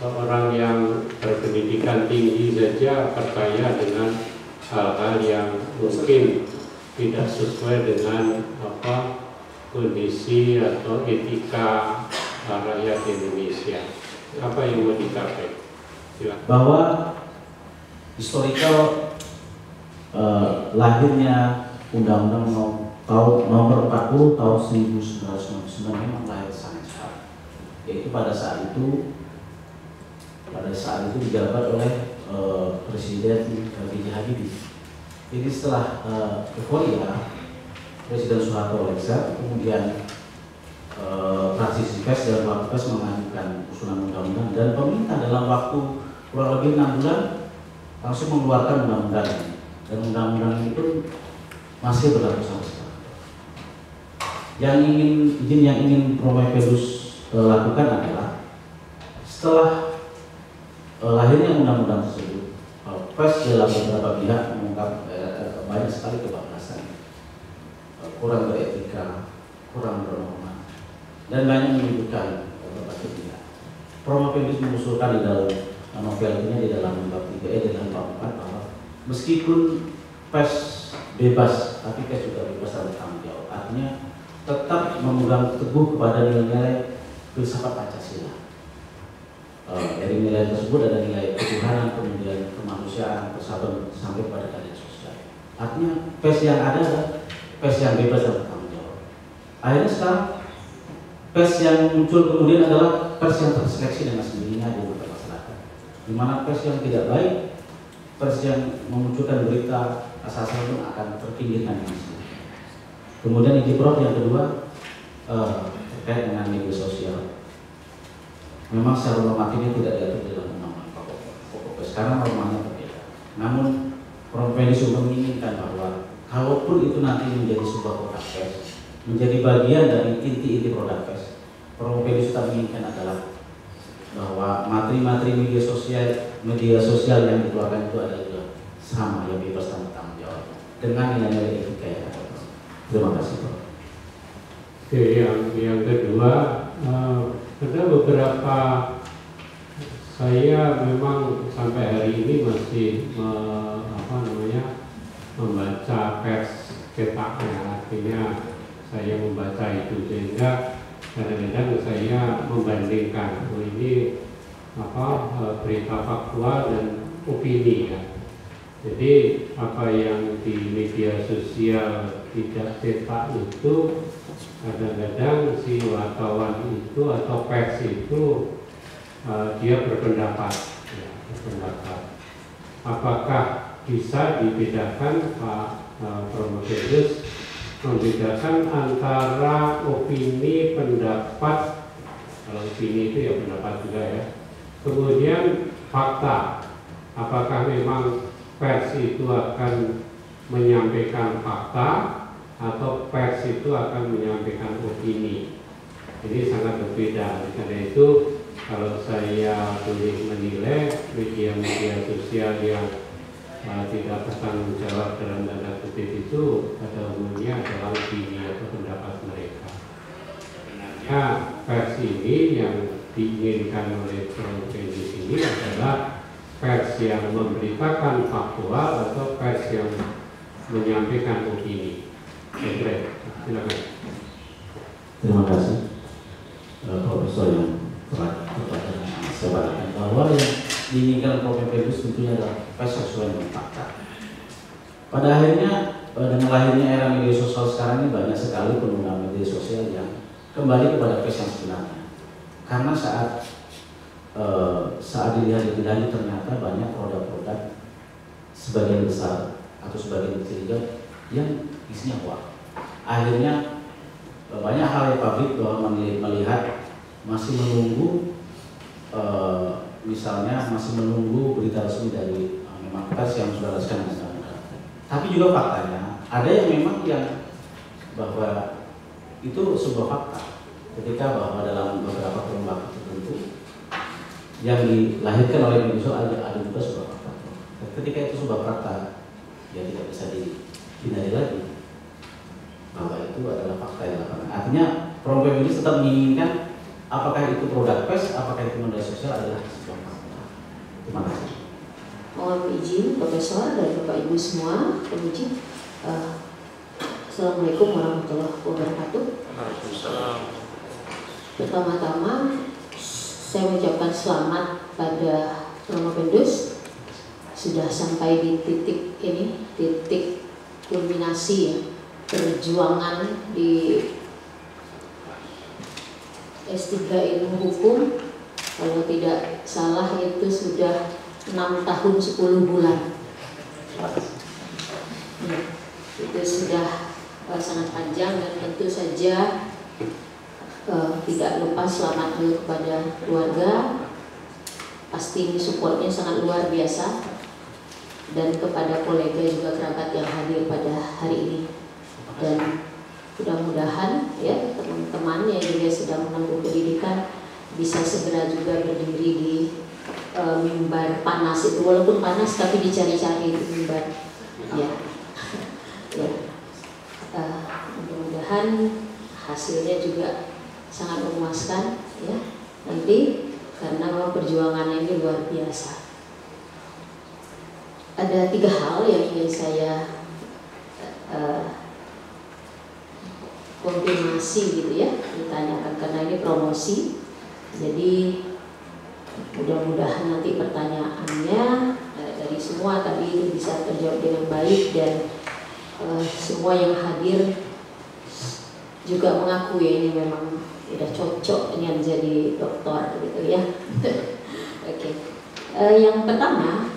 seorang yang berpendidikan tinggi saja percaya dengan hal-hal yang mungkin tidak sesuai dengan kondisi atau etika rakyat Indonesia. Apa yang mau dicapai? Silakan. Bahwa historical lahirnya Undang-Undang nomor 40 tahun 1999 memang lahir sangat cepat. Yaitu pada saat itu dijabat oleh Presiden B.J. Habibie. Jadi setelah euforia Presiden Soeharto lengser, kemudian fraksi Sipes dan Waktu Pers mengajukan usulan undang-undang dan pemerintah dalam waktu kurang lebih 6 bulan langsung mengeluarkan undang-undang ini. Dan undang-undang itu masih berlaku sampai sekarang. Yang ingin Romo Bendus lakukan adalah setelah lahirnya undang-undang tersebut, pers dalam beberapa pihak mengungkap banyak sekali kebablasan, kurang beretika, kurang bernorma, dan banyak menyebutkan berbagai pihak. Romo Bendus mengusulkan di dalam novelnya di dalam bab 3 dan bab 4 bahwa meskipun pers bebas, tapi pers juga bebas dalam tanggung jawab. Artinya tetap memegang teguh kepada nilai-nilai filsafat Pancasila. Dari nilai tersebut ada nilai ketuhanan, kemudian kemanusiaan, persahabatan sampai pada keadilan sosial. Artinya pers yang ada adalah pers yang bebas dan bertanggung jawab. Akhirnya sekarang pers yang muncul kemudian adalah pers yang terseleksi dengan sendirinya di masyarakat. Di mana pers yang tidak baik, pers yang memunculkan berita asal-asalan akan terpinggirkan dengan sendirinya. Kemudian Prof yang kedua terkait dengan media sosial. Memang secara normatifnya tidak diatur dalam undang-undang pokok pers karena normanya berbeda. Namun Prof Bendus menginginkan bahwa kalaupun itu nanti menjadi sebuah produk pers, menjadi bagian dari inti-inti produk pers, Prof Bendus kita menginginkan adalah bahwa materi-materi media sosial yang dikeluarkan itu adalah sama, yang bebas dan bertanggung jawab dengan nilai-nilai etika yang ada. Terima kasih, Prof. Oke, yang kedua, ada beberapa, saya memang sampai hari ini masih membaca pers cetaknya, artinya saya membaca itu sehingga kadang-kadang saya membandingkan ini berita faktual dan opini ya. Jadi apa yang di media sosial tidak cetak itu kadang-kadang si wartawan itu atau pers itu dia berpendapat, apakah bisa dibedakan Pak Romo Bendus membedakan antara opini, pendapat, kalau opini itu ya pendapat juga ya, kemudian fakta, apakah memang pers itu akan menyampaikan fakta atau pers itu akan menyampaikan opini. Ini sangat berbeda. Karena itu kalau saya boleh menilai media-media sosial yang tidak bertanggung jawab dalam tanda kutip itu pada umumnya adalah opini atau pendapat mereka. Sebenarnya pers ini yang diinginkan oleh Prof. Pendus ini adalah pers yang memberitakan faktual atau pers yang menyampaikan opini. Silakan. Terima kasih Profesor yang telah saya bacakan bahwa yang diinginkan Prof. Pendus tentunya adalah pers sesuai dengan fakta. Pada akhirnya dengan lahirnya era media sosial sekarang ini banyak sekali pengguna media sosial yang kembali kepada pers yang sebenarnya. Karena saat dilihat lebih lanjut ternyata banyak produk-produk sebagian besar atau sebagian kecil juga yang isinya hoax. Akhirnya banyak hal yang publik bahwa melihat masih menunggu misalnya masih menunggu berita resmi dari memang pers yang sudah resmi. Tapi juga faktanya ada yang memang yang bahwa itu sebuah fakta ketika bahwa dalam beberapa kelompok tertentu yang dilahirkan oleh media sosial ada juga sebuah fakta. Ketika itu sebuah fakta ya tidak bisa dihindari lagi bahwa itu adalah fakta yang lapangan. Artinya Prof. Pendus tetap menginginkan apakah itu produk pers, apakah itu media sosial adalah sebuah fakta. Terima kasih. Mohon izin Profesor dan Bapak Ibu semua, penguji. Assalamualaikum warahmatullahi wabarakatuh. Pertama-tama saya mengucapkan selamat pada Prof. Pendus sudah sampai di titik ini, titik kulminasi ya, perjuangan di S3 Ilmu Hukum. Kalau tidak salah itu sudah 6 tahun 10 bulan. Ya, itu sudah sangat panjang dan tentu saja tidak lupa selamat dulu kepada keluarga. Pasti ini supportnya sangat luar biasa, dan kepada kolega juga kerabat yang hadir pada hari ini. Dan mudah-mudahan ya teman-teman yang juga sedang menempuh pendidikan bisa segera juga berdiri di mimbar panas itu, walaupun panas tapi dicari-cari di mimbar ya. Ya. Mudah-mudahan hasilnya juga sangat memuaskan ya nanti, karena memang perjuangannya ini luar biasa. Ada 3 hal yang ingin saya konfirmasi gitu ya, ditanyakan karena ini promosi. Jadi mudah-mudahan nanti pertanyaannya dari semua tadi bisa terjawab dengan baik, dan semua yang hadir juga mengaku ya ini memang tidak cocok dengan jadi dokter gitu ya. Oke. Yang pertama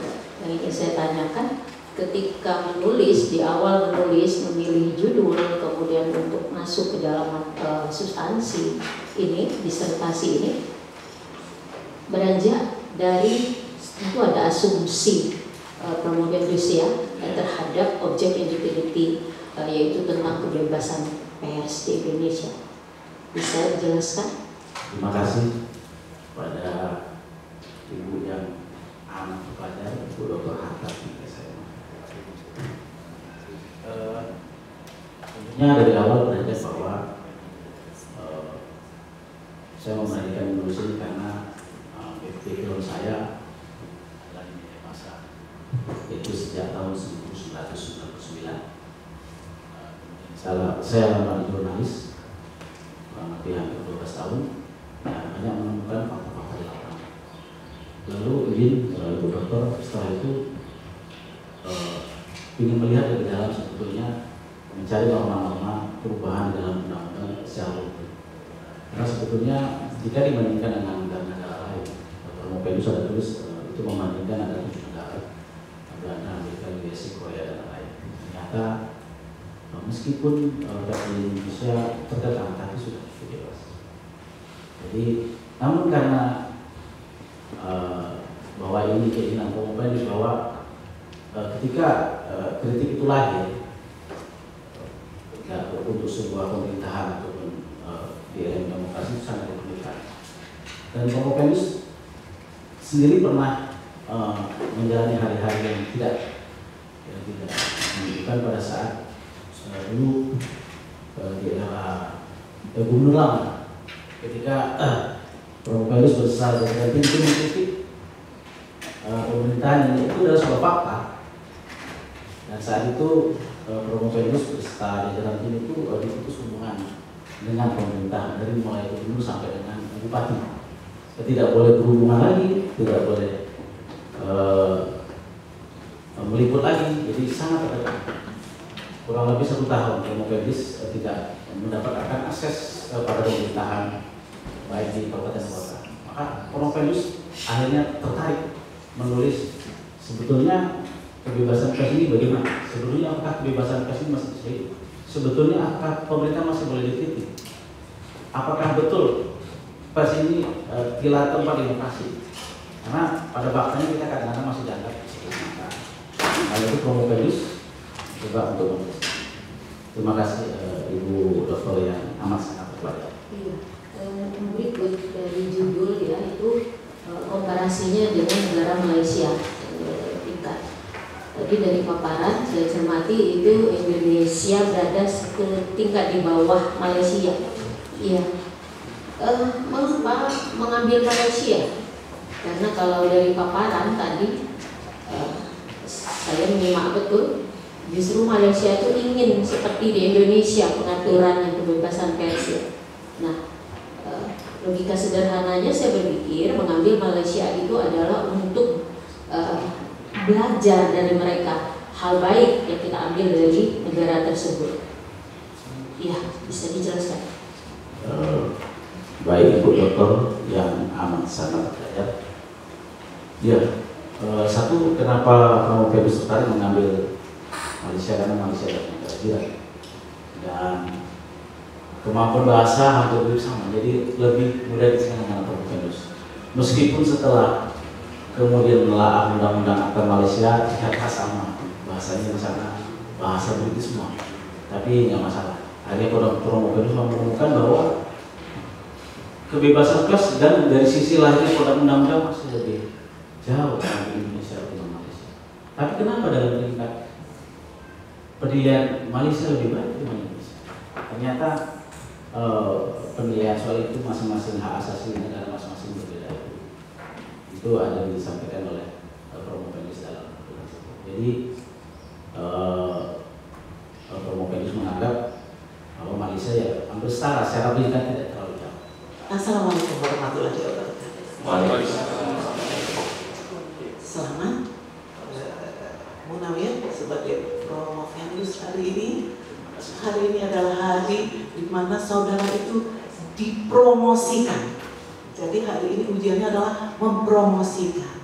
yang ingin saya tanyakan, ketika menulis, di awal menulis, memilih judul, kemudian untuk masuk ke dalam substansi ini, disertasi ini, beranjak dari itu ada asumsi Prof. Pendus ya terhadap objek yang diteliti, yaitu tentang kebebasan pers di Indonesia. Bisa dijelaskan? Terima kasih pada Ibu yang amat terpelajar, Ibu Dr. Hatta. Tentunya dari awal beranjak bahwa saya memberanikan menulis ini karena background saya adalah di media massa, itu sejak tahun 1999. Saya lama di jurnalis, kurang lebih hampir 12 tahun, dan banyak menemukan fakta-fakta di lapangan. Lalu izin Ibu Dokter setelah itu ingin melihat dari dalam, sebetulnya mencari norma-norma perubahan dalam undang-undang secara umum. Karena sebetulnya jika dibandingkan dengan negara lain, Prof. Pendus ada tulis itu membandingkan ada 7 negara, Belanda, Amerika, USA, Korea dan lain. Ternyata meskipun versi Indonesia terdekat, tapi sudah cukup jelas. Jadi, namun karena bahwa ini keinginan Prof. Pendus bahwa ketika kritik itu lahir ya, untuk sebuah pemerintahan ataupun di era demokrasi itu sangat diperlukan. Dan Komopendus sendiri pernah menjalani hari-hari yang tidak menunjukkan pada saat dulu di era Gubernur lama, ketika Komopendus besar dan pintu mengkritik pemerintahan ini, itu adalah sebuah fakta. Dan saat itu Komopendus beserta jajaran tim itu diputus hubungan dengan pemerintah dari mulai gubernur sampai dengan bupati. Tidak boleh berhubungan lagi, tidak boleh meliput lagi, jadi sangat terdekat. Kurang lebih 1 tahun Komopendus tidak mendapatkan akses pada pemerintahan baik di kabupaten kota. Maka Komopendus akhirnya tertarik menulis sebetulnya kebebasan pers ini bagaimana? Sebetulnya apakah kebebasan pers ini masih hidup? Sebetulnya apakah pemerintah masih boleh dikritik? Apakah betul pers ini gila tempat demokrasi? Karena pada faktanya kita kadang-kadang masih dianggap seperti itu. Nah itu Komopendus coba untuk menulis. Terima kasih Ibu Dokter yang amat sangat berbahagia. Iya, berikut dari judul ya itu komparasinya dengan negara Malaysia tingkat. Tadi dari paparan saya cermati itu Indonesia berada tingkat di bawah Malaysia. Iya. Mengapa mengambil Malaysia? Karena kalau dari paparan tadi saya menyimak betul, justru Malaysia itu ingin seperti di Indonesia pengaturannya kebebasan pers. Nah, logika sederhananya saya berpikir mengambil Malaysia itu adalah untuk belajar dari mereka hal baik yang kita ambil dari negara tersebut. Iya, bisa dijelaskan. Baik Ibu Dokter yang amat sangat berbahagia. Ya, satu kenapa Komopendus tertarik mengambil Malaysia karena Malaysia adalah negara dan kemampuan bahasa hampir mirip sama, jadi lebih mudah dicerna dengan Komopendus. Meskipun setelah kemudian menelaah undang-undang akta Malaysia ternyata sama bahasanya di sana bahasa British semua, tapi nggak masalah. Akhirnya Komopendus menemukan bahwa kebebasan pers dan dari sisi lahirnya produk undang-undang masih lebih jauh dari Indonesia atau Malaysia. Tapi kenapa dalam tingkat penilaian Malaysia lebih baik dibanding Indonesia? Ternyata penilaian soal itu masing-masing hak asasi negara masing-masing berbeda. Itu ada yang disampaikan oleh Komopendus dalam buku tersebut. Jadi Komopendus menganggap bahwa Malaysia ya hampir setara secara pendidikan tidak terlalu jauh. Assalamualaikum warahmatullahi wabarakatuh. Selamat Munawir sebagai Komopendus hari ini. Hari ini adalah hari di mana saudara itu dipromosikan. Jadi hari ini ujiannya adalah mempromosikan.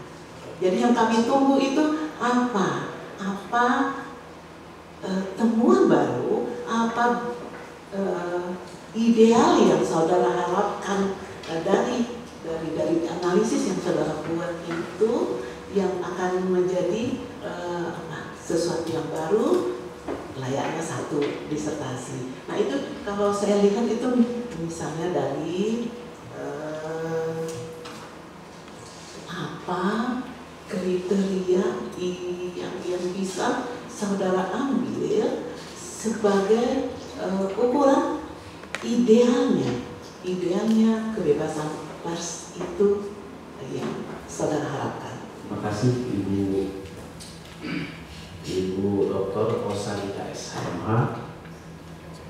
Jadi yang kami tunggu itu apa? Temuan baru, apa ideal yang saudara harapkan dari analisis yang saudara buat itu yang akan menjadi sesuatu yang baru, layaknya satu disertasi. Nah itu kalau saya lihat itu misalnya dari apa kriteria yang bisa saudara ambil sebagai ukuran idealnya kebebasan pers itu yang saudara harapkan. Terima kasih Ibu Dr. Rosalita SHMH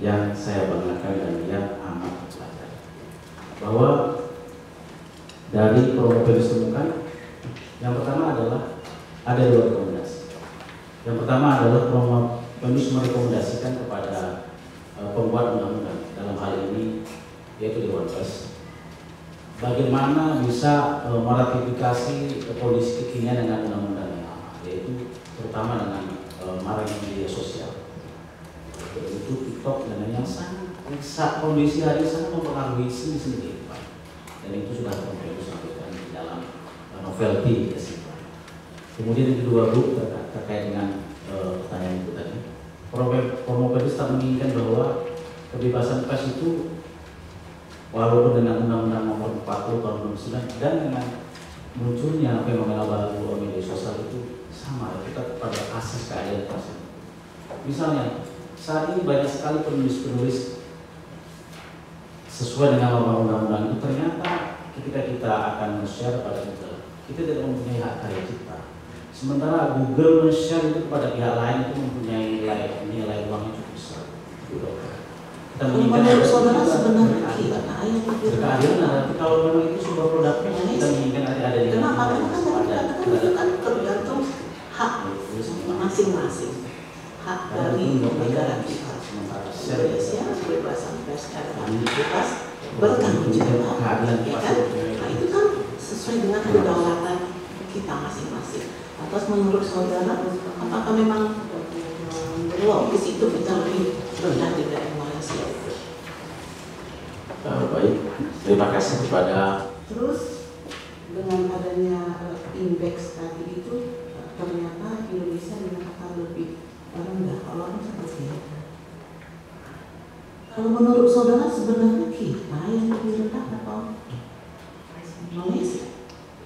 yang saya banggakan dan yang amat berpelajar. Bahwa dari Komopendus temukan, yang pertama adalah ada 2 rekomendasi. Yang pertama adalah Komopendus merekomendasikan kepada pembuat undang-undang dalam hal ini yaitu Dewan Pers, bagaimana bisa meratifikasi kondisi kekinian dengan undang-undang yang lama, yaitu terutama dengan maraknya media sosial, yaitu TikTok dan yang sangat kondisi hari ini sangat mempengaruhi seni kehidupan, dan itu sudah Komopendus sampaikan di dalam novel Kesimpulan. Kemudian yang kedua Bu, terkait dengan pertanyaan itu tadi. Promopedus tak menginginkan bahwa kebebasan pers itu walaupun dengan Undang-Undang Nomor 40 Tahun 2009 dan dengan munculnya fenomena baru media sosial itu sama, kita pada asas keadilan pers. Misalnya saat ini banyak sekali penulis-penulis sesuai dengan norma undang-undang itu ternyata ketika kita akan share pada Google, kita tidak mempunyai hak karya cipta. Sementara Google men-share itu kepada pihak lain itu mempunyai nilai uang yang cukup besar. Kita menurut saudara sebenarnya kita yang keadilan ada, tapi kalau memang itu sebuah produk kita menginginkan ada di kenapa? Karena kan tadi katakan itu kan tergantung hak masing-masing, hak dari negara kita. Indonesia kebebasan pers secara bebas bertanggung jawab, ya kan? Nah itu kan sesuai dengan kedaulatan kita masing-masing. Atas menurut saudara, apakah memang logis itu kita lebih rendah dari Malaysia itu? Baik, terima kasih kepada. Terus dengan adanya indeks tadi itu ternyata Indonesia dinyatakan lebih rendah. Kalau seperti itu, kalau menurut saudara sebenarnya kita yang lebih rendah atau Malaysia?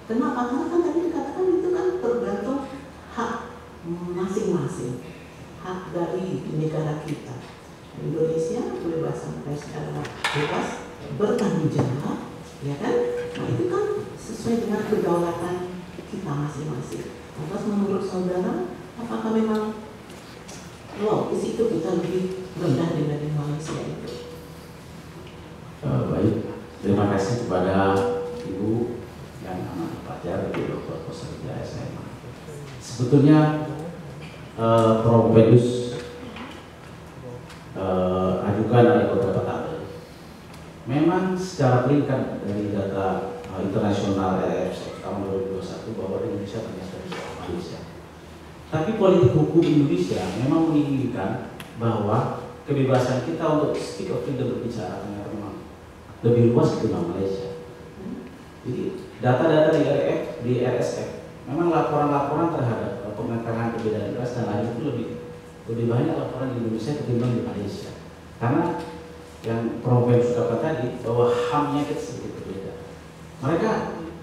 Kenapa? Karena kan tadi dikatakan itu kan tergantung hak masing-masing, hak dari negara kita. Indonesia kebebasan pers secara bebas bertanggung jawab, ya kan? Nah itu kan sesuai dengan kedaulatan kita masing-masing. Atas menurut saudara, apakah memang logis itu kita lebih rendah dari Malaysia itu? Baik, terima kasih kepada Ibu yang amat pelajar di Dr. Koserja SMA. Sebetulnya Promopedus ajukan ada beberapa tabel. Memang secara peringkat dari data internasional RRF tahun 2021 bahwa Indonesia ternyata di bawah Malaysia. Tapi politik hukum Indonesia memang menginginkan bahwa kebebasan kita untuk speak of freedom berbicara ternyata memang lebih luas ketimbang Malaysia. Jadi data-data di RSF memang laporan-laporan terhadap pengekangan kebebasan pers dan lain itu lebih banyak laporan di Indonesia ketimbang di Malaysia. Karena yang Promopedus katakan tadi bahwa HAM-nya kita sedikit berbeda. Mereka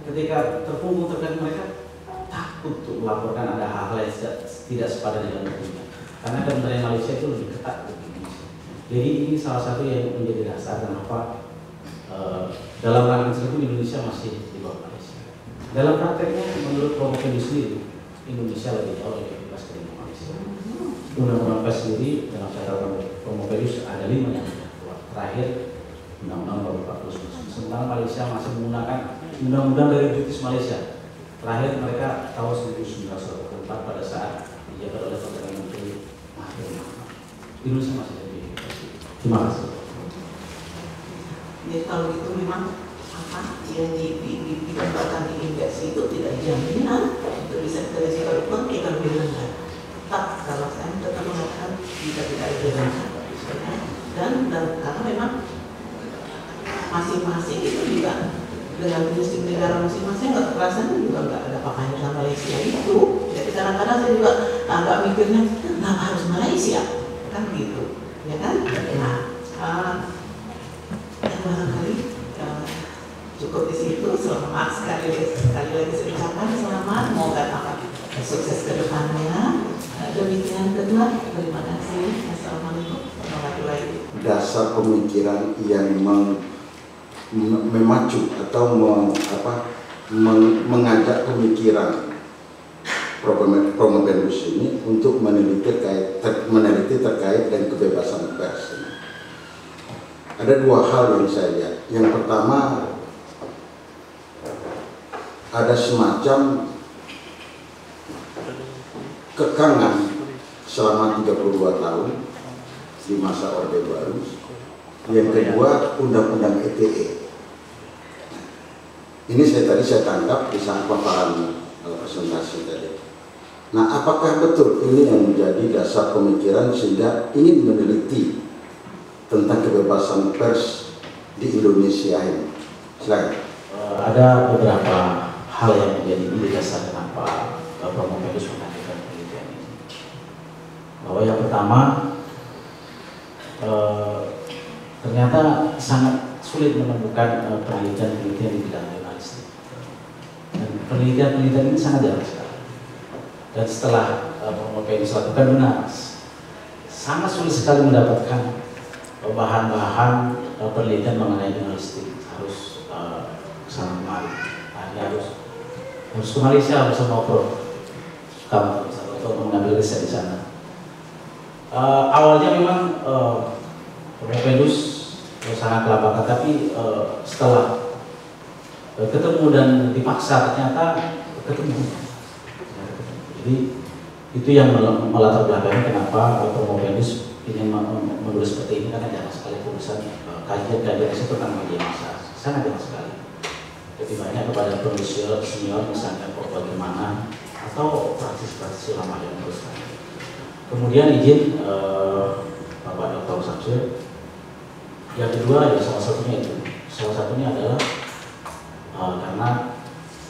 ketika terpunggung terkait mereka takut untuk melaporkan ada hal-hal yang tidak sepadan dengan hukumnya. Karena kementerian Malaysia itu lebih ketat dari Indonesia. Jadi ini salah satu yang menjadi dasar kenapa dalam ranking tersebut Indonesia masih di bawah Malaysia. Dalam prakteknya menurut Promopedus sendiri Indonesia lebih jauh lebih bebas dari Malaysia. Undang-undang pers sendiri dalam catatan Promopedus ada 5 yang sudah keluar. Terakhir Undang-Undang Nomor 40. Sementara Malaysia masih menggunakan undang-undang dari British Malaysia. Terakhir mereka tahun 1944 pada saat dijabat oleh Perdana Menteri Mahathir Mohamad. Indonesia masih lebih bebas. Terima kasih. Jadi kalau itu memang apa yang ditempatkan di indeks itu tidak jaminan untuk bisa kita lihat kalau kita lebih rendah. Tetap kalau saya tetap mengatakan kita tidak lebih rendah. Dan karena memang masing-masing itu juga dengan prinsip negara masing-masing nggak terasa juga nggak ada pakaian sama Malaysia itu. Jadi kadang-kadang saya juga agak mikirnya kenapa harus Malaysia kan gitu, ya kan? Nah. Barangkali cukup di situ. Selamat sekali lagi saya ucapkan selamat, moga dapat sukses ke depannya. Demikian kedua, terima kasih. Assalamualaikum warahmatullahi wabarakatuh. Dasar pemikiran yang memacu atau mengajak pemikiran Promopedus ini untuk meneliti terkait dengan kebebasan pers. Ada 2 hal yang saya lihat. Yang pertama, ada semacam kekangan selama 32 tahun di masa Orde Baru. Yang kedua, Undang-Undang ITE. Ini saya tangkap di saat paparan presentasi tadi. Nah, apakah betul ini yang menjadi dasar pemikiran sehingga ingin meneliti tentang kebebasan pers di Indonesia ini? Silakan. Ada beberapa hal yang menjadi dasar kenapa Promopedus mengajukan penelitian ini. bahwa yang pertama ternyata sangat sulit menemukan penelitian-penelitian di bidang jurnalistik. Dan penelitian-penelitian ini sangat jarang sekali. Dan setelah Promo Pendus lakukan, benar, sangat sulit sekali mendapatkan bahan-bahan penelitian mengenai jurnalistik. Harus kesana kemari, harus ke Malaysia bersama kamu untuk mengambil riset di sana. Awalnya memang Promo Pendus sangat kelabakan, tapi setelah ketemu dan dipaksa ternyata ketemu. Jadi itu yang melatar belakangi kenapa Promo Pendus ingin menulis seperti ini, karena jarang sekali tulisan kajian-kajian itu tentang media massa, sangat jarang sekali. Lebih banyak kepada penulis senior misalnya bagaimana atau praktisi-praktisi lama yang menuliskan. Kemudian izin Bapak Dr. Samsul. Yang kedua ya salah satunya adalah karena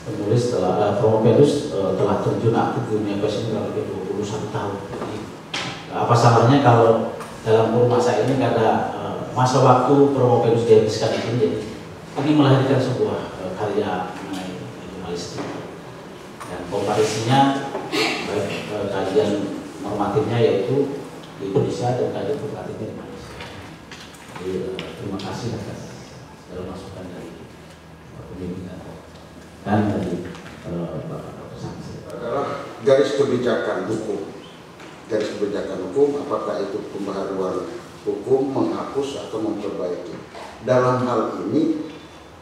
penulis Promo Pendus telah terjun aktif di dunia pers ini kurang lebih 21 tahun. Jadi apa salahnya kalau dalam kurun masa ini ada masa waktu Promo Pendus dihabiskan di sini, jadi ini melahirkan sebuah karya mengenai jurnalistik. Dan komparisinya baik kajian normatifnya yaitu di Indonesia dan kajian komparatifnya di Malaysia. Jadi terima kasih atas segala masukan dari pembimbingan dan dari Bapak Dr. Samsul. Adalah garis kebijakan hukum, apakah itu pembaharuan hukum, menghapus atau memperbaiki. Dalam hal ini,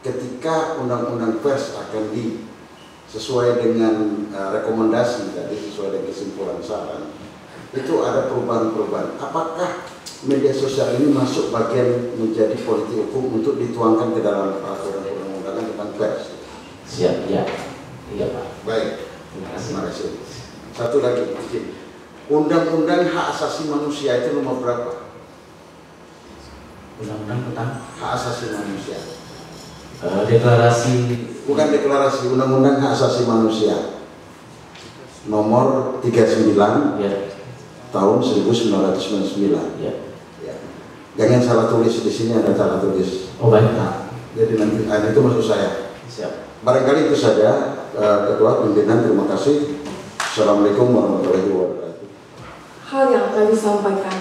ketika undang-undang pers akan sesuai dengan rekomendasi tadi, sesuai dengan kesimpulan saran, itu ada perubahan-perubahan. Apakah media sosial ini masuk bagian menjadi politik hukum untuk dituangkan ke dalam peraturan undang-undangan tentang pers? Siap, ya. Iya Pak. Baik, terima kasih. Satu lagi, Undang-Undang Hak Asasi Manusia itu nomor berapa? Undang-undang tentang Hak Asasi Manusia. Deklarasi. Bukan deklarasi, Undang-Undang Hak Asasi Manusia nomor 39 ya. tahun 1999. Ya. Ya. Jangan salah tulis, di sini ada salah tulis. Oh baik. Nah, jadi nanti itu maksud saya. Siap. Barangkali itu saja, Ketua Pimpinan, terima kasih. Assalamualaikum warahmatullahi wabarakatuh. Hal yang akan disampaikan,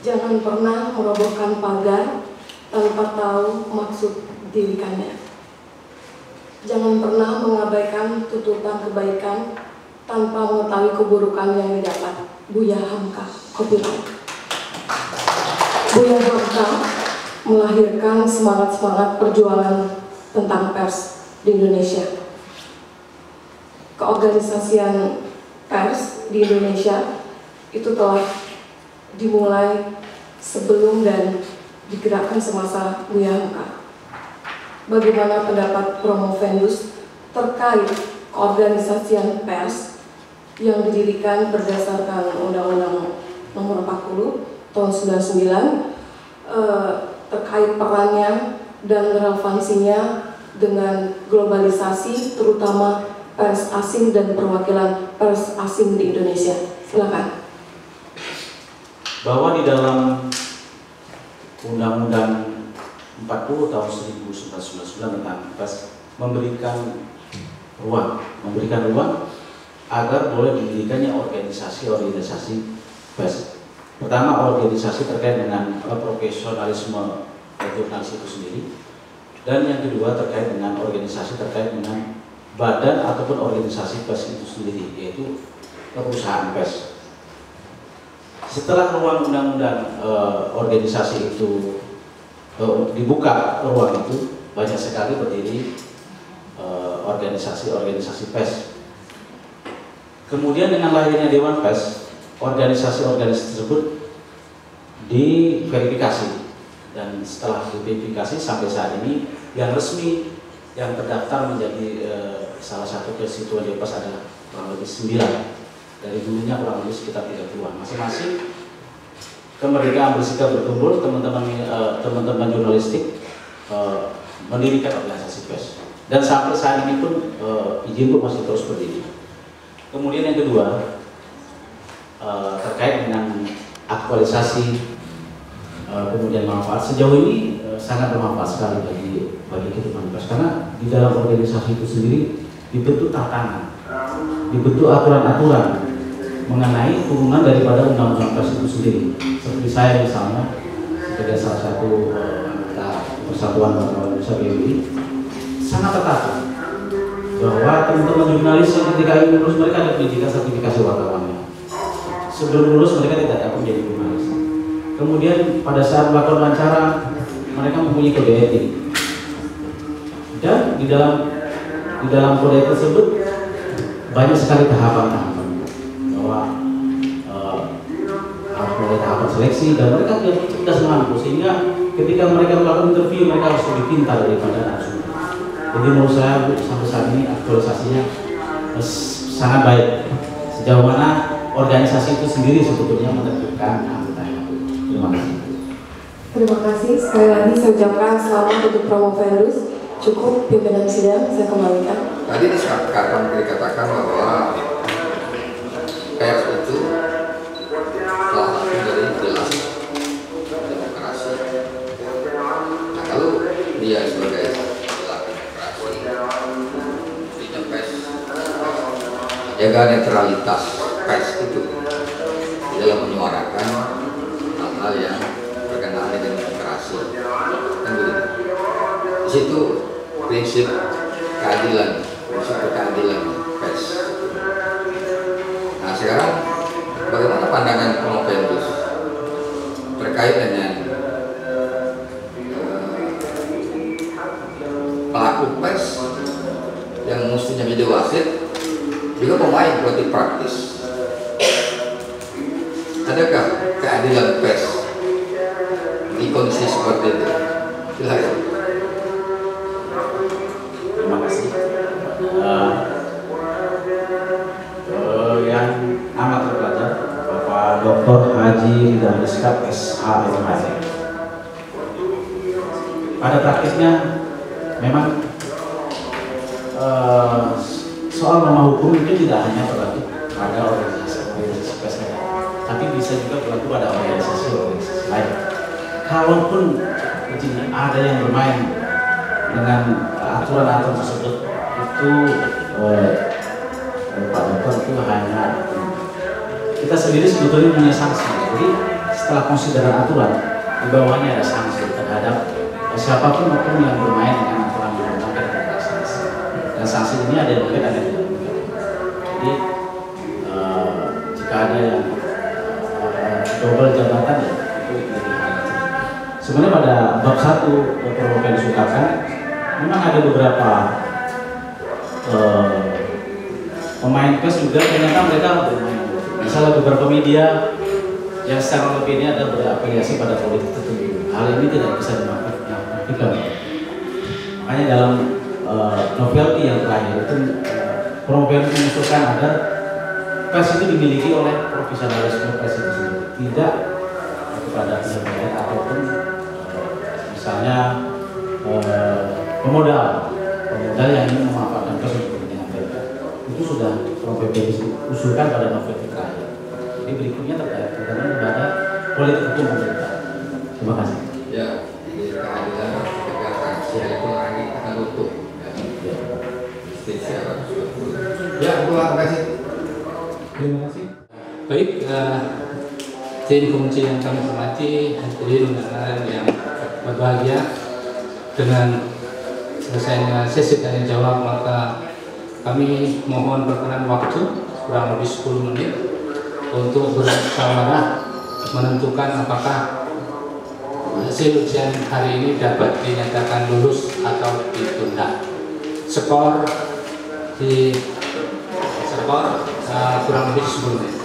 jangan pernah merobohkan pagar tanpa tahu maksud dirikannya. Jangan pernah mengabaikan tuntutan kebaikan tanpa mengetahui keburukan yang didapat. Buya Hamka, copyright. Buya Hamka melahirkan semangat-semangat perjuangan tentang pers di Indonesia. Keorganisasian pers di Indonesia itu telah dimulai sebelum dan digerakkan semasa Buya Hamka. Bagaimana pendapat Promo Pendus terkait keorganisasian pers yang didirikan berdasarkan Undang-Undang Nomor 40 Tahun 99 terkait perannya dan relevansinya dengan globalisasi, terutama pers asing dan perwakilan pers asing di Indonesia. Silakan. Bahwa di dalam Undang-Undang 40 tahun 1999 tentang pers memberikan ruang agar boleh didirikannya organisasi pers. Pertama, organisasi terkait dengan profesionalisme jurnalis itu sendiri, dan yang kedua terkait dengan organisasi terkait dengan badan ataupun organisasi pers itu sendiri, yaitu perusahaan pers. Setelah ruang undang-undang organisasi itu dibuka, ruang itu banyak sekali berdiri organisasi pers. Kemudian dengan lahirnya Dewan Pers, organisasi-organisasi tersebut diverifikasi, dan setelah diverifikasi sampai saat ini yang resmi yang terdaftar menjadi salah satu konstituen Dewan Pers adalah kurang lebih 9. Dari dulunya kurang lebih sekitar 30-an. Masing-masing kemerdekaan bersikap berkumpul, teman-teman jurnalistik mendirikan organisasi pers, dan sampai saat ini pun izin pun masih terus berdiri. Kemudian yang kedua, terkait dengan aktualisasi kemudian manfaat. Sejauh ini sangat bermanfaat sekali bagi kehidupan pers, karena di dalam organisasi itu sendiri dibentuk tatanan, dibentuk aturan-aturan mengenai turunan daripada undang-undang pers itu sendiri. Seperti saya misalnya sebagai salah satu anggota Persatuan Wartawan Indonesia PBI, sangat tertata bahwa teman-teman jurnalis yang ketika ingin lulus mereka ada pendidikan sertifikasi wartawannya. Sebelum lulus mereka tidak dapat menjadi jurnalis. Kemudian pada saat melakukan wawancara mereka mempunyai kode etik, dan di dalam kode etik tersebut banyak sekali tahapan-tahapan bahwa harus mulai tahapan seleksi, dan mereka sudah mampu sehingga ketika mereka melakukan interview mereka harus lebih pintar daripada narasumber. Jadi menurut saya sampai saat ini aktualisasinya sangat baik. Sejauh mana organisasi itu sendiri sebetulnya menerbitkan anggotanya. Terima kasih. Terima kasih. Sekali lagi saya ucapkan selamat untuk Promovendus. Cukup pimpinan sidang, saya kembalikan. Tadi dikatakan bahwa pers itu salah satu dari pilar demokrasi. Nah, kalau dia sebagai pilar demokrasi, pers jaga netralitas pers itu dalam menyuarakan hal-hal yang berkenaan dengan demokrasi. Kan begitu. Di situ prinsip keadilan pers. Nah, sekarang bagaimana pandangan Promovendus terkait dengan pelaku pers yang mestinya jadi wasit juga pemain politik praktis? Adakah keadilan pers di kondisi seperti itu? Silakan. Terima kasih. Yang amat terpelajar Bapak Dr. Haji Ridha Rizka SHMHC. Pada praktisnya memang soal norma hukum itu tidak hanya berlaku pada organisasi pers saja, tapi bisa juga berlaku pada organisasi lain. Kalaupun ada yang bermain dengan aturan-aturan tersebut, itu Pak Dokter itu hanya kita sendiri sebetulnya punya sanksi. Jadi setelah konsideran aturan, di bawahnya ada sanksi terhadap siapapun maupun yang bermain dengan aturan yang ada sanksi. Dan sanksi ini ada yang mungkin ada yang tidak mungkin. Jadi jika ada yang double jabatan ya itu jadi hal. Sebenarnya pada bab 1 Promovendus ungkapkan memang ada beberapa pemain pers juga ternyata mereka bermain. Misalnya beberapa media yang secara lebih ini ada berafiliasi pada politik tertentu. Hal ini tidak bisa dinafikan. Makanya dalam novelty yang terakhir itu Promovendus mengusulkan agar pers itu dimiliki oleh profesionalisme pers itu sendiri, tidak kepada pihak lain ataupun misalnya pemodal yang ingin memanfaatkan pers untuk kepentingan mereka. Itu sudah Promovendus usulkan pada novel terakhir. Jadi berikutnya terkait kepada politik hukum pemerintah. Terima kasih. Ya, jadi keadilan ketegasan itu lagi akan utuh. Ya, terima kasih. Terima kasih. Baik, tim komisi yang kami hormati, hadirin undangan yang berbahagia, dengan selesainya sesi tanya jawab maka kami mohon berkenan waktu kurang lebih 10 menit untuk bermusyawarah menentukan apakah hasil ujian hari ini dapat dinyatakan lulus atau ditunda. Skor kurang lebih 10 menit.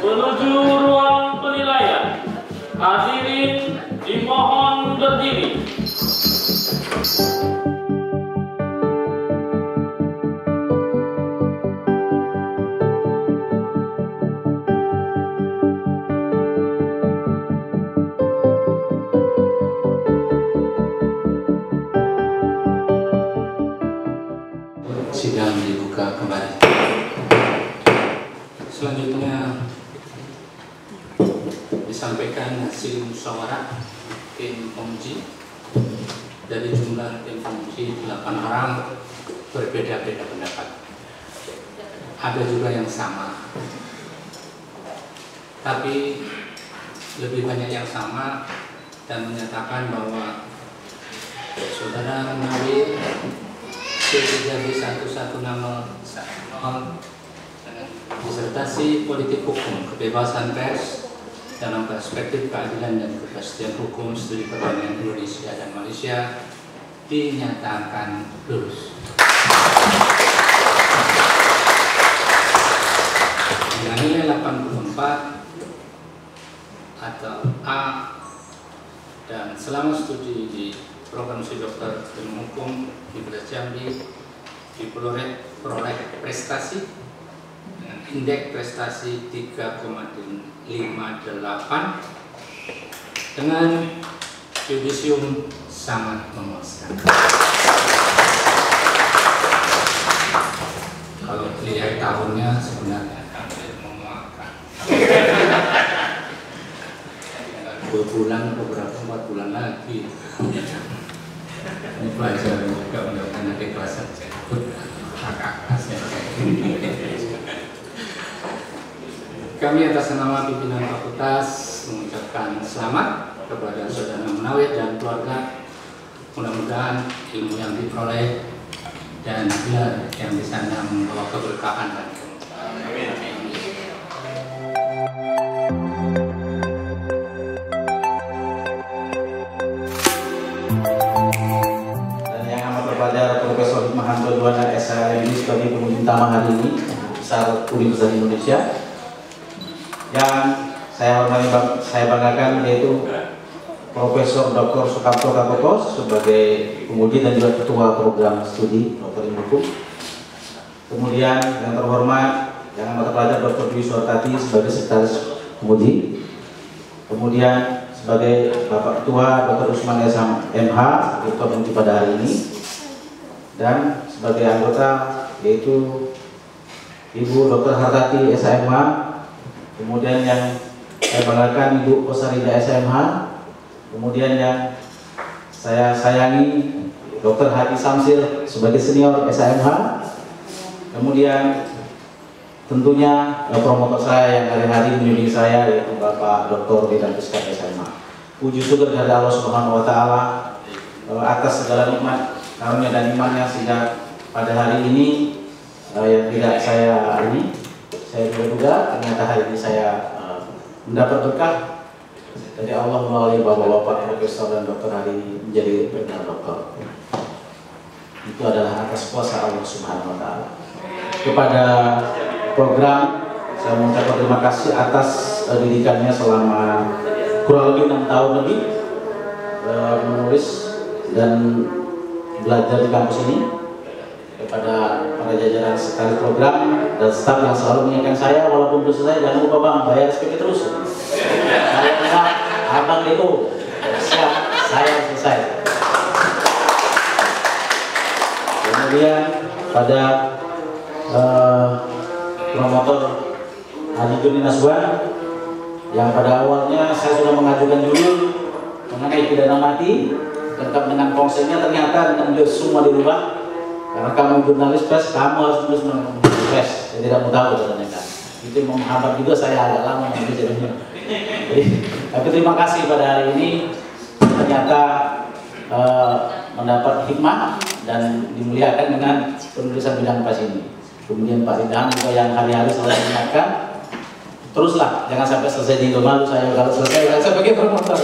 Menuju ruang penilaian, hadirin dimohon berdiri. Sidang dibuka kembali. Selanjutnya disampaikan hasil musyawarah tim penguji. Dari jumlah tim penguji 8 orang berbeda-beda pendapat. Ada juga yang sama, tapi lebih banyak yang sama dan menyatakan bahwa Saudara Munawir C3B1110 dengan disertasi politik hukum, kebebasan pers dalam perspektif keadilan dan kepastian hukum studi perdagangan Indonesia dan Malaysia dinyatakan lulus. Dengan nilai 84 atau A, dan selama studi di program studi dokter ilmu hukum di Universitas Jambi diperoleh prestasi dengan indeks prestasi 3,58 dengan yudisium sangat memuaskan. Kalau lihat tahunnya sebenarnya hampir memuaskan. 2 bulan, beberapa 4 bulan lagi. Ini pelajaran juga mudah-mudahan nanti kelas saya ikut kakak kelasnya. Kami atas nama pimpinan fakultas mengucapkan selamat kepada Saudara Munawir dan keluarga. Mudah-mudahan ilmu yang diperoleh dan gelar yang di sana membawa keberkahan dan Profesor Hikmahanto Juwana SHM sebagai pengunjung utama hari ini besar Universitas Indonesia. Yang saya hormati, saya banggakan yaitu Profesor Dr. Sukamto Kakoko sebagai penguji dan juga ketua program studi Dokter Ilmu Hukum. Kemudian yang terhormat yang mata pelajar Dr. Dwi Suartati sebagai sekretaris penguji. Kemudian sebagai Bapak Ketua Dr. Usman MH ketua penguji pada hari ini. Dan sebagai anggota yaitu Ibu Dr. Hartati SMH, kemudian yang saya banggakan Ibu Kosarida SMH, kemudian yang saya sayangi Dr. Hadi Samsir sebagai senior SMH, kemudian tentunya promotor saya yang hari-hari membimbing saya yaitu Bapak Dr. Didan Puskar SMH. Puji syukur kepada Allah Subhanahu Wa Taala atas segala nikmat karunia dan imannya sehingga pada hari ini yang tidak saya duga ternyata hari ini saya mendapat berkah dari Allah melalui Bapak-bapak Profesor dan Dokter hari ini menjadi benar dokter. Itu adalah atas kuasa Allah Subhanahu Wa Taala. Kepada program saya mengucapkan terima kasih atas didikannya selama kurang lebih 6 tahun lebih menulis dan belajar di kampus ini, kepada para jajaran sekretaris program dan staf yang selalu mengingatkan saya walaupun belum selesai, jangan lupa bang bayar SPP terus. Saya enggak, abang itu siap, saya selesai. Kemudian pada promotor Haji Juni Naswan yang pada awalnya saya sudah mengajukan judul mengenai pidana mati lengkap dengan konsepnya, ternyata dengan beliau semua dirubah karena kamu jurnalis pers, kamu harus terus menulis pers. Saya tidak mau tahu ternyata itu menghambat juga saya agak lama mengambil jadinya. Jadi, tapi terima kasih pada hari ini ternyata mendapat hikmah dan dimuliakan dengan penulisan bidang pas ini. Kemudian Pak Ridham juga yang hari-hari selalu mengingatkan, teruslah jangan sampai selesai di malu saya kalau selesai saya sebagai promotor.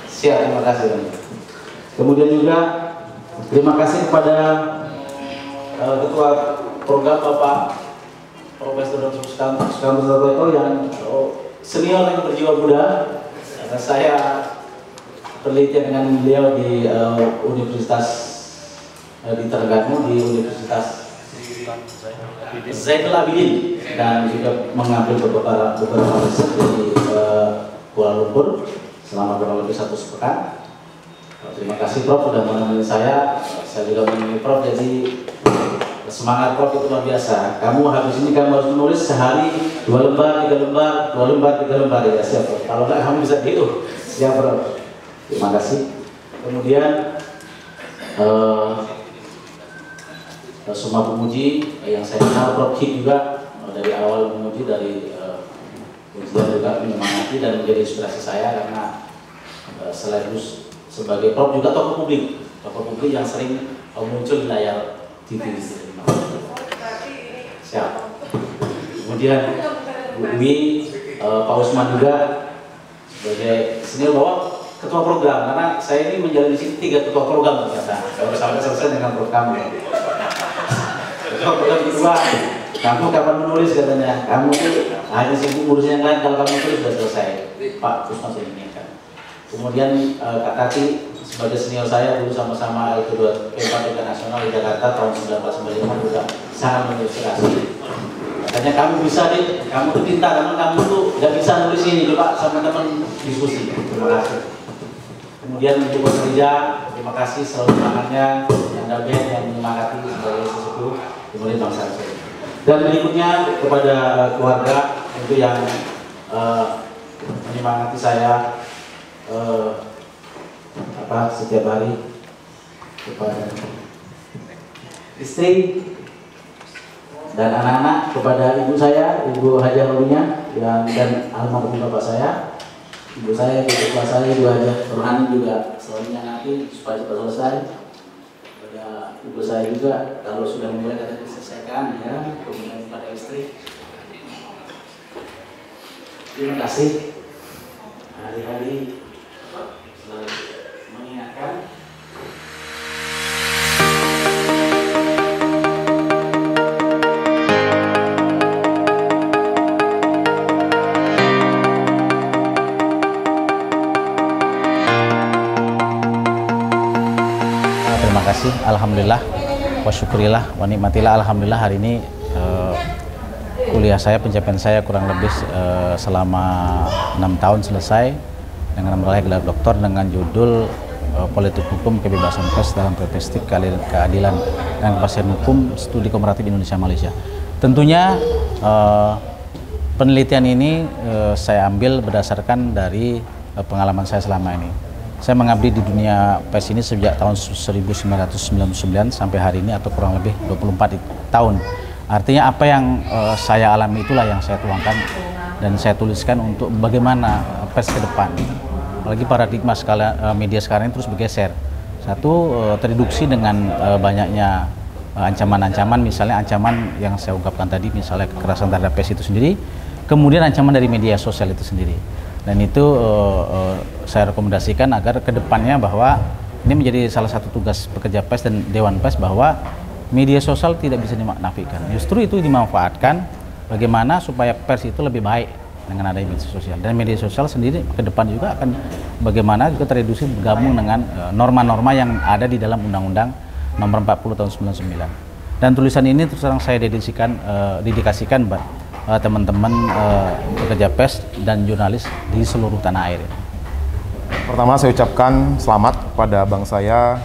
Siap, terima kasih. Kemudian juga terima kasih kepada Ketua Program Bapak Profesor Dr. Sukamto yang senior yang berjiwa muda. Saya penelitian dengan beliau di Universitas di Terengganu, di Universitas Zainul Abidin, dan juga mengambil beberapa riset di Kuala Lumpur selama kurang lebih 1 pekan. Terima kasih Prof sudah menemani saya juga menemani Prof, jadi semangat Prof itu luar biasa. Kamu habis ini kamu harus menulis sehari 2 lembar, 3 lembar, 2 lembar, 3 lembar ya siap Prof. Kalau enggak kamu bisa gitu. Siap Prof. Terima kasih. Kemudian semua pemuji yang saya kenal Prof Hik juga dari awal memuji dari ujian juga menyemangati dan menjadi inspirasi saya karena selain sebagai Prof juga tokoh publik yang sering muncul di layar TV. Siap. Kemudian Bu Dwi, Pak Usman juga sebagai senior bahwa ketua program, karena saya ini menjalani di sini 3 ketua program ternyata. Baru sampai selesai dengan program. Ketua program kedua, kamu kapan menulis katanya? Kamu tuh hanya sibuk ngurusin yang lain, kalau kamu tulis sudah selesai. Pak Usman saya inginkan. Kemudian Kak Tati sebagai senior saya dulu sama-sama L2 P4 Internasional di Jakarta tahun 1995 juga sangat menginspirasi. Katanya kamu bisa deh, kamu tuh pintar, karena kamu tuh gak bisa nulis ini, coba sama teman diskusi. Terima kasih. Kemudian Ibu Kerja, terima kasih selalu semangatnya, Anda Ben yang menyemangati sebagai sesepuh, kemudian Bang Sarso. Dan berikutnya kepada keluarga itu yang menyemangati saya setiap hari, kepada istri dan anak-anak, kepada ibu saya, Ibu Hajah Ruminya dan almarhum bapak saya, ibu saya, ibu tua saya, Ibu Hajah Rohani juga selalu menyangati supaya cepat selesai. Kepada ibu saya juga, kalau sudah mulai kata diselesaikan ya. Kemudian kepada istri, terima kasih hari-hari selalu mengingatkan. Terima kasih, alhamdulillah, wa syukurilah, wa nikmatillah, alhamdulillah hari ini kuliah saya, pencapaian saya kurang lebih selama 6 tahun selesai dengan meraih gelar doktor dengan judul Politik Hukum Kebebasan Pers dalam Perspektif Keadilan dan Kepastian Hukum Studi Komparatif Indonesia Malaysia. Tentunya penelitian ini saya ambil berdasarkan dari pengalaman saya selama ini. Saya mengabdi di dunia pers ini sejak tahun 1999 sampai hari ini atau kurang lebih 24 tahun. Artinya apa yang saya alami itulah yang saya tuangkan dan saya tuliskan untuk bagaimana pers ke depan. Apalagi paradigma media sekarang ini terus bergeser. Satu, tereduksi dengan banyaknya ancaman-ancaman, misalnya ancaman yang saya ungkapkan tadi, misalnya kekerasan terhadap pers itu sendiri, kemudian ancaman dari media sosial itu sendiri. Dan itu saya rekomendasikan agar kedepannya bahwa ini menjadi salah satu tugas pekerja pers dan Dewan Pers bahwa media sosial tidak bisa dimaknafikan. Justru itu dimanfaatkan bagaimana supaya pers itu lebih baik dengan adanya media sosial. Dan media sosial sendiri ke depan juga akan bagaimana juga tereduksi bergabung dengan norma-norma yang ada di dalam Undang-Undang Nomor 40 tahun 99. Dan tulisan ini terus terang saya dedikasikan buat teman-teman pekerja pers dan jurnalis di seluruh tanah air. Pertama saya ucapkan selamat kepada abang saya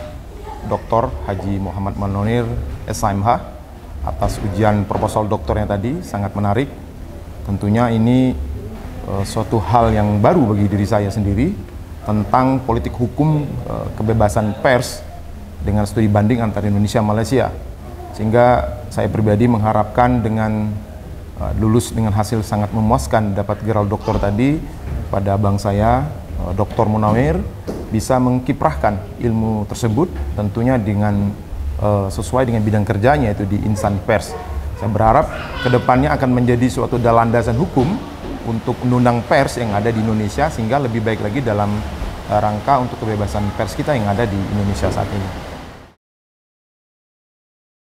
Dr. Haji Muhammad Manonir SMH atas ujian proposal doktornya tadi, sangat menarik. Tentunya ini suatu hal yang baru bagi diri saya sendiri tentang politik hukum kebebasan pers dengan studi banding antara Indonesia dan Malaysia. Sehingga saya pribadi mengharapkan dengan lulus dengan hasil sangat memuaskan dapat gelar doktor tadi pada abang saya Dr. Munawir bisa mengkiprahkan ilmu tersebut tentunya dengan sesuai dengan bidang kerjanya yaitu di insan pers. Saya berharap kedepannya akan menjadi suatu landasan hukum untuk undang-undang pers yang ada di Indonesia sehingga lebih baik lagi dalam rangka untuk kebebasan pers kita yang ada di Indonesia saat ini.